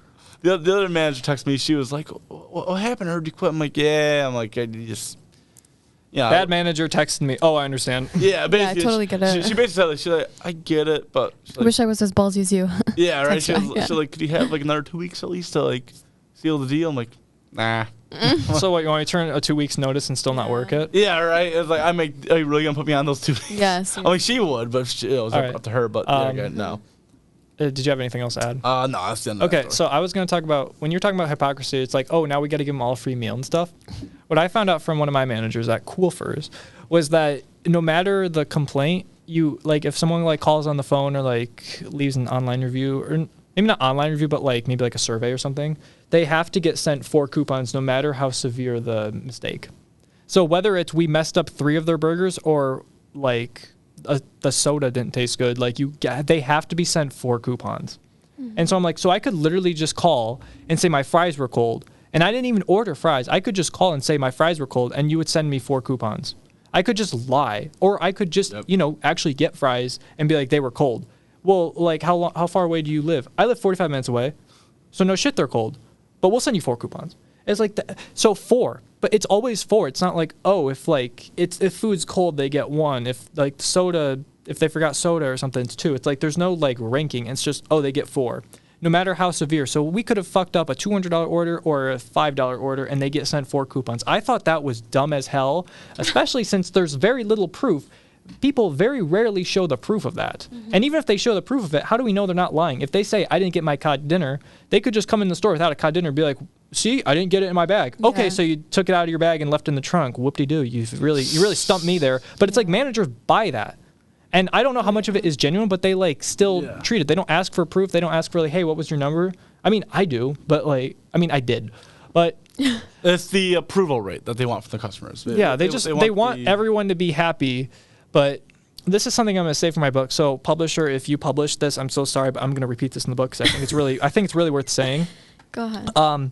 Speaker 3: The other manager texted me. She was like, "What happened? I heard you quit." I'm like, "Yeah." I'm like, "I just." Yeah.
Speaker 1: Bad manager texted me. Oh, I understand.
Speaker 3: Yeah, basically.
Speaker 2: totally get it.
Speaker 3: She basically said, like, she's like, I get it, but. She's
Speaker 2: I
Speaker 3: like,
Speaker 2: wish I was as ballsy as you.
Speaker 3: yeah, right.
Speaker 2: Text
Speaker 3: She was,
Speaker 2: back, yeah.
Speaker 3: she's like, could you have like another 2 weeks at least to like seal the deal? I'm like, nah.
Speaker 1: So what? You want me to turn a 2 weeks notice and still not work it?
Speaker 3: Yeah, right. It's like, are you really gonna put me on those 2 weeks?
Speaker 2: Yes.
Speaker 3: I mean, she would, but it was
Speaker 1: All
Speaker 3: up,
Speaker 1: right.
Speaker 3: up to her. But yeah, no.
Speaker 1: Did you have anything else to add?
Speaker 3: No, that's the end of
Speaker 1: Okay,
Speaker 3: that
Speaker 1: so I was going to talk about when you're talking about hypocrisy, it's like, oh, now we got to give them all a free meal and stuff. What I found out from one of my managers at Coolfers was that no matter the complaint, you like if someone like calls on the phone or like leaves an online review or maybe not online review, but like maybe like a survey or something, they have to get sent 4 coupons no matter how severe the mistake. So whether it's we messed up 3 of their burgers or like the soda didn't taste good, like they have to be sent 4 coupons. And so I'm like, so I could literally just call and say my fries were cold. And I didn't even order fries. I could just call and say my fries were cold and you would send me 4 coupons. I could just lie, or I could just, actually get fries and be like, they were cold. Well, like how far away do you live? I live 45 minutes away. So no shit, they're cold, but we'll send you 4 coupons. It's like, so 4, but it's always 4. It's not like, oh, if food's cold, they get 1. If like soda if they forgot soda or something, it's 2. It's like there's no like ranking. It's just, oh, they get 4. No matter how severe. So we could have fucked up a $200 order or a $5 order and they get sent 4 coupons. I thought that was dumb as hell, especially since there's very little proof. People very rarely show the proof of that. And even if they show the proof of it, how do we know they're not lying? If they say, I didn't get my cod dinner, they could just come in the store without a cod dinner and be like, see, I didn't get it in my bag.
Speaker 2: Yeah.
Speaker 1: Okay, so you took it out of your bag and left it in the trunk. Whoop-de-doo. You really stumped me there. But it's like managers buy that. And I don't know how much of it is genuine, but they like still treat it. They don't ask for proof. They don't ask for like, hey, what was your number? I mean, I do, but like, I did. But
Speaker 3: it's the approval rate that they want from the customers.
Speaker 1: They want everyone to be happy. But this is something I'm going to say for my book. So publisher, if you publish this, I'm so sorry, but I'm going to repeat this in the book because I think it's really worth saying.
Speaker 2: Go ahead.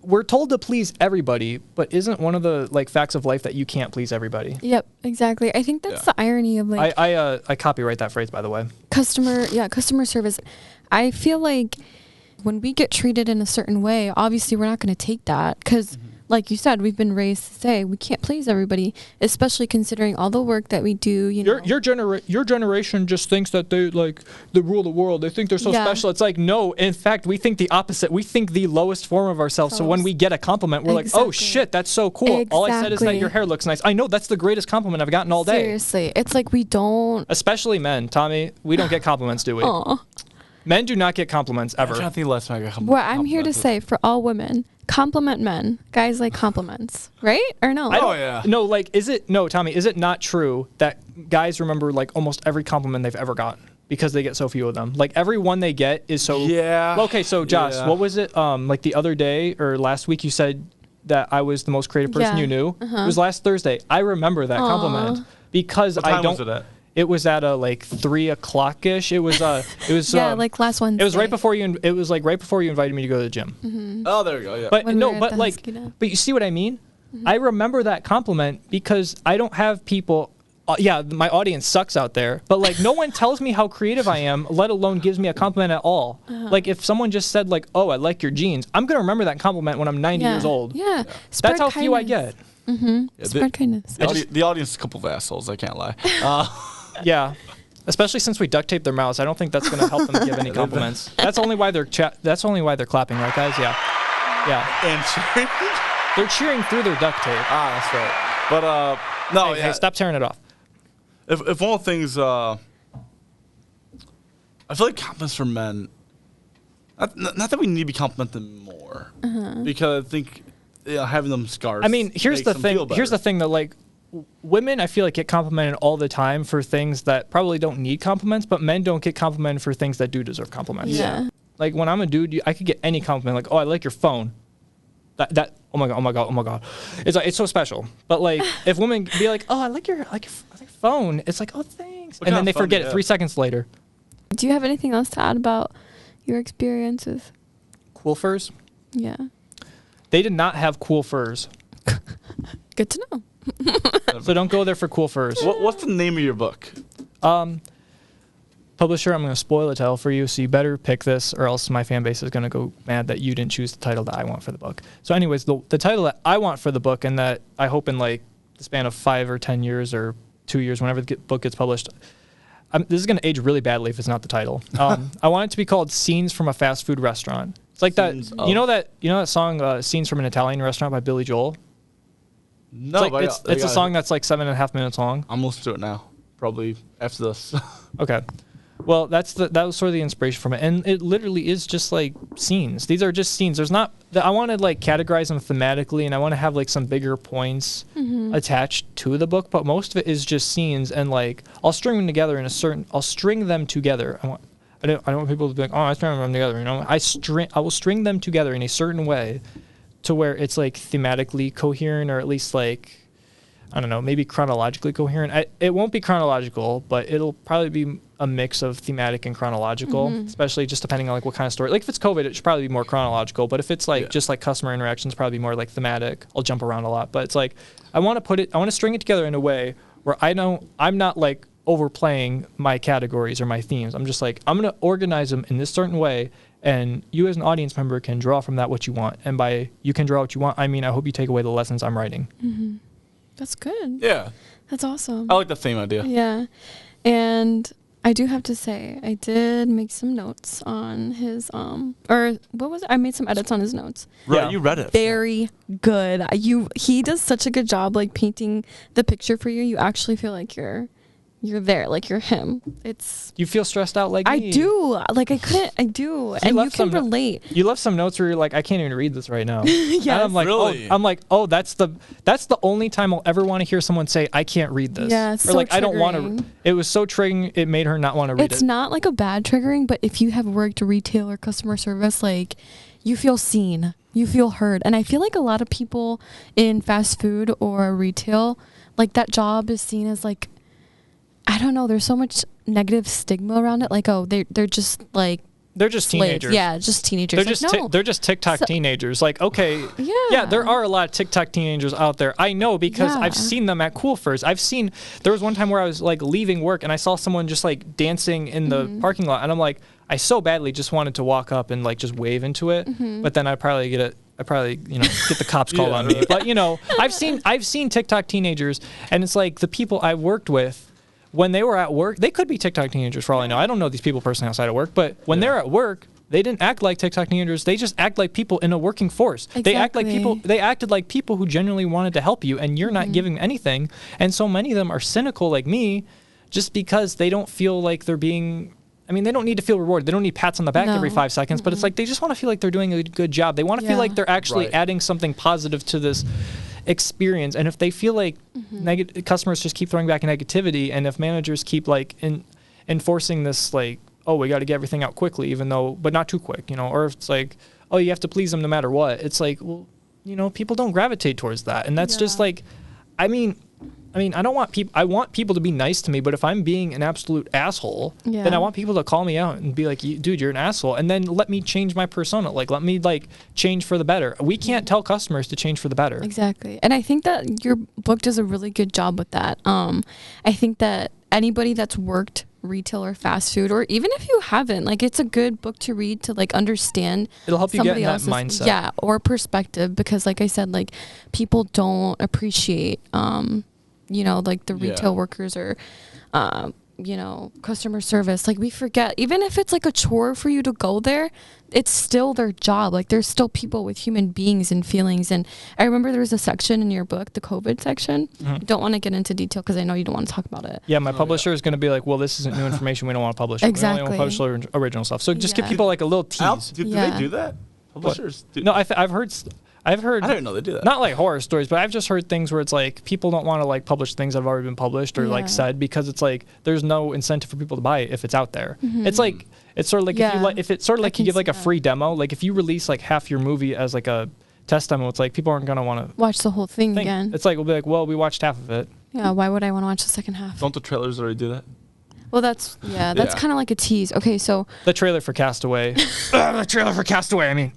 Speaker 1: We're told to please everybody, but isn't one of the like facts of life that you can't please everybody?
Speaker 2: Yep, exactly. I think that's the irony of like
Speaker 1: I copyright that phrase, by the way.
Speaker 2: customer service. I feel like when we get treated in a certain way, obviously we're not going to take that because like you said, we've been raised to say we can't please everybody, especially considering all the work that we do.
Speaker 1: Your generation just thinks that they rule the world. They think they're so special. It's like, no, in fact, we think the opposite. We think the lowest form of ourselves. So when we get a compliment, we're like, oh shit, that's so cool.
Speaker 2: Exactly.
Speaker 1: All I said is that your hair looks nice. I know that's the greatest compliment I've gotten all day.
Speaker 2: Seriously, it's like we don't.
Speaker 1: Especially men, Tommy. We don't get compliments, do we?
Speaker 2: Aw.
Speaker 1: Men do not get compliments ever.
Speaker 3: I'm trying to think last time I got
Speaker 2: What I'm here to say for all women, compliment men. Guys like compliments, right? Or no?
Speaker 1: No, like, Tommy, is it not true that guys remember like almost every compliment they've ever gotten because they get so few of them? Like every one they get is so.
Speaker 3: Yeah.
Speaker 1: Okay, so Josh, what was it? Like the other day or last week you said that I was the most creative person you knew. It was last Thursday. I remember that compliment because
Speaker 3: what time was it at?
Speaker 1: It was at like 3 o'clock-ish. It was
Speaker 2: like last Wednesday.
Speaker 1: It was right before you. It was like right before you invited me to go to the gym.
Speaker 3: Oh, there we go. Yeah.
Speaker 1: But
Speaker 2: When we were at the
Speaker 1: but you see what I mean? I remember that compliment because I don't have people. My audience sucks out there, but like no one tells me how creative I am, let alone gives me a compliment at all. Like if someone just said like, "Oh, I like your jeans," I'm gonna remember that compliment when I'm 90 years old.
Speaker 2: Yeah.
Speaker 1: That's how few I get.
Speaker 2: Spread kindness.
Speaker 3: The audience is a couple of assholes. I can't lie.
Speaker 1: Yeah, especially since we duct tape their mouths. I don't think that's going to help them give any compliments. That's only why they're clapping, right, guys? Yeah.
Speaker 3: And cheering.
Speaker 1: They're cheering through their duct tape.
Speaker 3: That's right. But no,
Speaker 1: Hey, stop tearing it off.
Speaker 3: If one of the things, I feel like compliments for men. Not that we need to be complimented more, because I think having them scars.
Speaker 1: I mean, here's the thing. Here's the thing that like. Women, I feel like, get complimented all the time for things that probably don't need compliments, but men don't get complimented for things that do deserve compliments.
Speaker 2: Yeah.
Speaker 1: Like when I'm a dude, I could get any compliment, like, "Oh, I like your phone." That oh my god, it's like it's so special. But like if women be like, "Oh, I like your phone," it's like, "Oh, thanks," and then they forget it 3 seconds later.
Speaker 2: Do you have anything else to add about your experiences?
Speaker 1: Cool furs?
Speaker 2: Yeah.
Speaker 1: They did not have cool furs.
Speaker 2: Good to know.
Speaker 1: So don't go there for cool furs.
Speaker 3: What's the name of your book?
Speaker 1: Publisher, I'm going to spoil the title for you, so you better pick this or else my fan base is going to go mad that you didn't choose the title that I want for the book. So anyways, the title that I want for the book, and that I hope in like the span of 5 or 10 years or 2 years, whenever the book gets published, this is going to age really badly if it's not the title. I want it to be called Scenes from a Fast Food Restaurant. It's like you know that song Scenes from an Italian Restaurant by Billy Joel?
Speaker 3: No,
Speaker 1: it's a song that's like 7.5 minutes long.
Speaker 3: I'm listening to it now, probably after this.
Speaker 1: Okay. Well, that was sort of the inspiration from it, and it literally is just like scenes. These are just scenes. There's not. I want to like categorize them thematically, and I want to have like some bigger points attached to the book. But most of it is just scenes, and like I'll string them together I'll string them together. I don't want people to be like, oh, I string them together. You know, I will string them together in a certain way, to where it's like thematically coherent, or at least like, I don't know, maybe chronologically coherent. It won't be chronological, but it'll probably be a mix of thematic and chronological, especially just depending on like what kind of story. Like if it's COVID, it should probably be more chronological, but if it's like just like customer interactions, probably more like thematic. I'll jump around a lot, but it's like I want to string it together in a way where I'm not like overplaying my categories or my themes. I'm just like, I'm going to organize them in this certain way, and you as an audience member can draw from that what you want. And by you can draw what you want, I mean I hope you take away the lessons I'm writing.
Speaker 2: That's good.
Speaker 3: Yeah.
Speaker 2: That's awesome.
Speaker 3: I like the theme idea.
Speaker 2: Yeah. And I do have to say, I did make some notes on his, or what was it? I made some edits on his notes.
Speaker 3: Right,
Speaker 1: Yeah.
Speaker 3: you read it.
Speaker 2: Very good. He does such a good job, like painting the picture for you. You actually feel like you're there, like you're him. It's.
Speaker 1: You feel stressed out like
Speaker 2: I
Speaker 1: me.
Speaker 2: do. Like I couldn't. I do, and you
Speaker 1: left
Speaker 2: can
Speaker 1: some-
Speaker 2: relate.
Speaker 1: You left some notes where you're like, I can't even read this right now.
Speaker 2: Yes.
Speaker 1: And I'm like,
Speaker 3: Really?
Speaker 1: that's the only time I'll ever want to hear someone say, I can't read this.
Speaker 2: Yeah, it's
Speaker 1: or
Speaker 2: so
Speaker 1: like, I don't want
Speaker 2: triggering.
Speaker 1: to. It was so triggering. It made her not want to read
Speaker 2: It's
Speaker 1: it.
Speaker 2: not like a bad triggering, but if you have worked retail or customer service, like you feel seen, you feel heard. And I feel like a lot of people in fast food or retail, like that job is seen as like, I don't know, there's so much negative stigma around it. Like, oh, they're just like
Speaker 1: They're just
Speaker 2: slaves.
Speaker 1: teenagers.
Speaker 2: Yeah, just teenagers.
Speaker 1: They're
Speaker 2: Like,
Speaker 1: just
Speaker 2: no.
Speaker 1: they're just TikTok
Speaker 2: So-
Speaker 1: teenagers. Like, okay,
Speaker 2: Yeah.
Speaker 1: there are a lot of TikTok teenagers out there. I know because
Speaker 2: Yeah.
Speaker 1: I've seen them at Cool Furs. There was one time where I was like leaving work and I saw someone just like dancing in the
Speaker 2: Mm-hmm.
Speaker 1: parking lot, and I'm like, I so badly just wanted to walk up and like just wave into it,
Speaker 2: Mm-hmm.
Speaker 1: but then I'd probably get the cops called
Speaker 3: Yeah,
Speaker 1: on me.
Speaker 3: right.
Speaker 1: But I've seen TikTok teenagers, and it's like the people I worked with. When they were at work, they could be TikTok teenagers for all I know. I don't know these people personally outside of work, but when they're at work, they didn't act like TikTok teenagers. They just act like people in a working force. They act like people.
Speaker 2: Exactly.
Speaker 1: They acted like people who genuinely wanted to help you, and you're not giving anything. And so many of them are cynical like me, just because they don't feel like they're being. I mean, they don't need to feel rewarded. They don't need pats on the back
Speaker 2: No.
Speaker 1: every 5 seconds, but it's like they just want to feel like they're doing a good job. They want to feel
Speaker 2: Yeah.
Speaker 1: like they're actually
Speaker 3: Right.
Speaker 1: adding something positive to this experience. And if they feel like customers just keep throwing back negativity, and if managers keep like enforcing this like, oh, we got to get everything out quickly, even though, but not too quick, or if it's like, oh, you have to please them no matter what. It's like, well, people don't gravitate towards that, and that's just
Speaker 2: Yeah.
Speaker 1: like, I mean, I don't want people. I want people to be nice to me, but if I'm being an absolute asshole, then
Speaker 2: Yeah.
Speaker 1: I want people to call me out and be like, dude, you're an asshole, and then let me change my persona. Like, let me like change for the better. We can't tell customers to change for the better.
Speaker 2: Exactly. And I think that your book does a really good job with that. I think that anybody that's worked retail or fast food, or even if you haven't, like it's a good book to read to like understand
Speaker 1: It'll help you get
Speaker 2: somebody
Speaker 1: in that
Speaker 2: else's
Speaker 1: mindset.
Speaker 2: yeah, or perspective, because like I said, like people don't appreciate like the
Speaker 3: Yeah.
Speaker 2: retail workers or customer service. Like we forget, even if it's like a chore for you to go there, it's still their job. Like there's still people with human beings and feelings. And I remember there was a section in your book, the COVID section. I don't want to get into detail because I know you don't want to talk about it.
Speaker 1: Yeah, my publisher is going to be like, well, this isn't new information. We don't want to publish it. We only
Speaker 2: Exactly.
Speaker 1: want to publish original stuff. So just give
Speaker 2: Yeah.
Speaker 1: people like a little tease.
Speaker 3: Al, do
Speaker 2: Yeah.
Speaker 3: they do that? Publishers do.
Speaker 1: No, I've heard.
Speaker 3: I didn't know they do that.
Speaker 1: Not like horror stories, but I've just heard things where it's like people don't want to like publish things that have already been published or
Speaker 2: Yeah.
Speaker 1: like said, because it's like there's no incentive for people to buy it if it's out there. It's like it's sort of like
Speaker 2: Yeah.
Speaker 1: if it's sort of
Speaker 2: I
Speaker 1: like you
Speaker 2: can
Speaker 1: give like
Speaker 2: see
Speaker 1: a
Speaker 2: that.
Speaker 1: free demo. Like if you release like half your movie as like a test demo, it's like people aren't gonna want to
Speaker 2: Watch the whole thing
Speaker 1: think.
Speaker 2: again.
Speaker 1: It's like we'll be like, well, we watched half of it.
Speaker 2: Yeah, why would I want to watch the second half?
Speaker 3: Don't the trailers already do that?
Speaker 2: Well, that's
Speaker 3: Yeah.
Speaker 2: kind of like a tease. Okay, so
Speaker 1: The trailer for Castaway. The trailer for Castaway. I mean,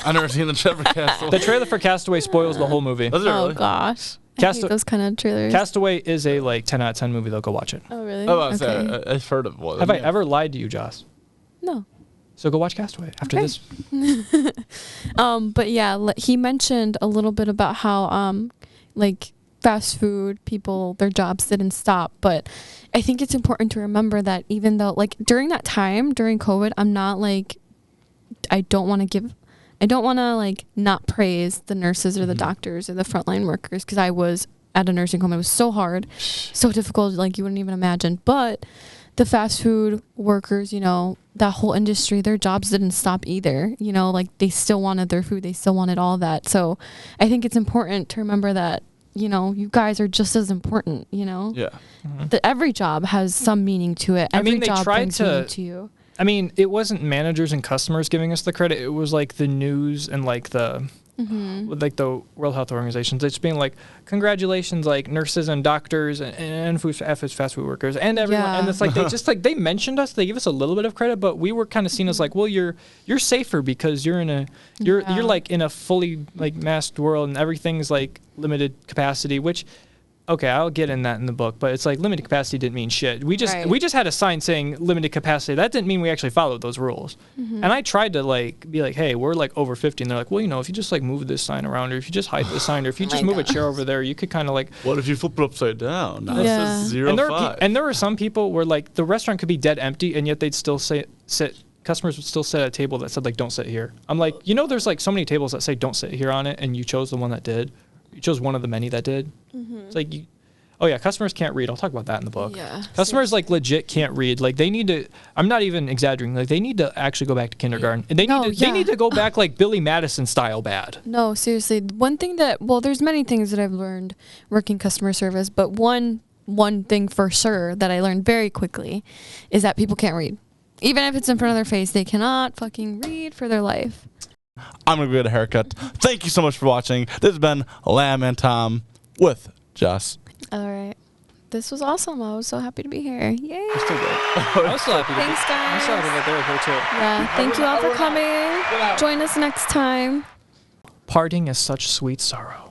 Speaker 3: I've never seen the Trevor Castle.
Speaker 1: the trailer for Castaway spoils the whole movie.
Speaker 3: Does it
Speaker 2: oh
Speaker 3: really?
Speaker 2: gosh, I
Speaker 1: Casta-
Speaker 2: hate those kind of trailers.
Speaker 1: Castaway is a like 10 out of 10 movie. Though, go watch it.
Speaker 2: Oh really?
Speaker 3: Oh, I was
Speaker 2: okay.
Speaker 3: saying, I've heard of one.
Speaker 1: Have I ever lied to you, Joss?
Speaker 2: No.
Speaker 1: So go watch Castaway after
Speaker 2: Okay.
Speaker 1: this.
Speaker 2: But yeah, he mentioned a little bit about how like fast food people, their jobs didn't stop. But I think it's important to remember that even though like during that time, during COVID, I'm not like, I don't want to like not praise the nurses or the doctors or the frontline workers, because I was at a nursing home. It was so hard, so difficult, like you wouldn't even imagine. But the fast food workers, that whole industry, their jobs didn't stop either. Like they still wanted their food. They still wanted all that. So I think it's important to remember that, you guys are just as important,
Speaker 3: Yeah.
Speaker 2: That every job has some meaning to it.
Speaker 1: I
Speaker 2: Every
Speaker 1: mean, they
Speaker 2: job
Speaker 1: tried
Speaker 2: brings
Speaker 1: to-
Speaker 2: meaning to you.
Speaker 1: I mean, it wasn't managers and customers giving us the credit. It was like the news and like the World Health Organizations. It's being like, congratulations, like nurses and doctors and fast food workers and everyone.
Speaker 2: Yeah.
Speaker 1: And it's like they just like they mentioned us. They give us a little bit of credit, but we were kind of seen as like, well, you're safer because you're you're
Speaker 2: Yeah.
Speaker 1: like in a fully like masked world and everything's like limited capacity, which okay, I'll get in that in the book, but it's like limited capacity didn't mean shit. We just
Speaker 2: Right.
Speaker 1: we just had a sign saying limited capacity. That didn't mean we actually followed those rules.
Speaker 2: Mm-hmm.
Speaker 1: And I tried to like be like, hey, we're like over 50, and they're like, well, you know, if you just like move this sign around, or if you just hide this sign, or if you
Speaker 2: Oh
Speaker 1: just
Speaker 2: my
Speaker 1: move a
Speaker 2: gosh.
Speaker 1: chair over there, you could kind of like.
Speaker 3: What if you flip it upside down? Now
Speaker 2: Yeah.
Speaker 3: it says 0,
Speaker 1: And there
Speaker 3: 5.
Speaker 1: and there were some people where like the restaurant could be dead empty, and yet they'd still sit. Customers would still sit at a table that said like don't sit here. I'm like, you know, there's like so many tables that say don't sit here on it, and you chose the one that did. You chose one of the many that did. It's like you. Oh yeah, customers can't read. I'll talk about that in the book.
Speaker 2: Yeah,
Speaker 1: Customers like legit can't read. Like they need to. I'm not even exaggerating. Like they need to actually go back to kindergarten, and they need
Speaker 2: No,
Speaker 1: to. They
Speaker 2: yeah.
Speaker 1: need to go back like Billy Madison style bad.
Speaker 2: No, seriously. One thing that, well, there's many things that I've learned working customer service, but one thing for sure that I learned very quickly is that people can't read. Even if it's in front of their face, they cannot fucking read for their life.
Speaker 3: I'm going to go get a haircut. Thank you so much for watching. This has been Lamb and Tom with Jess.
Speaker 2: All right. This was awesome. I was so happy to be here. Yay.
Speaker 1: It's still good. I was still happy.
Speaker 2: Thanks,
Speaker 1: I'm still happy
Speaker 2: guys.
Speaker 1: that they were here too.
Speaker 2: Yeah. Thank you all for coming. Join us next time.
Speaker 1: Parting is such sweet sorrow.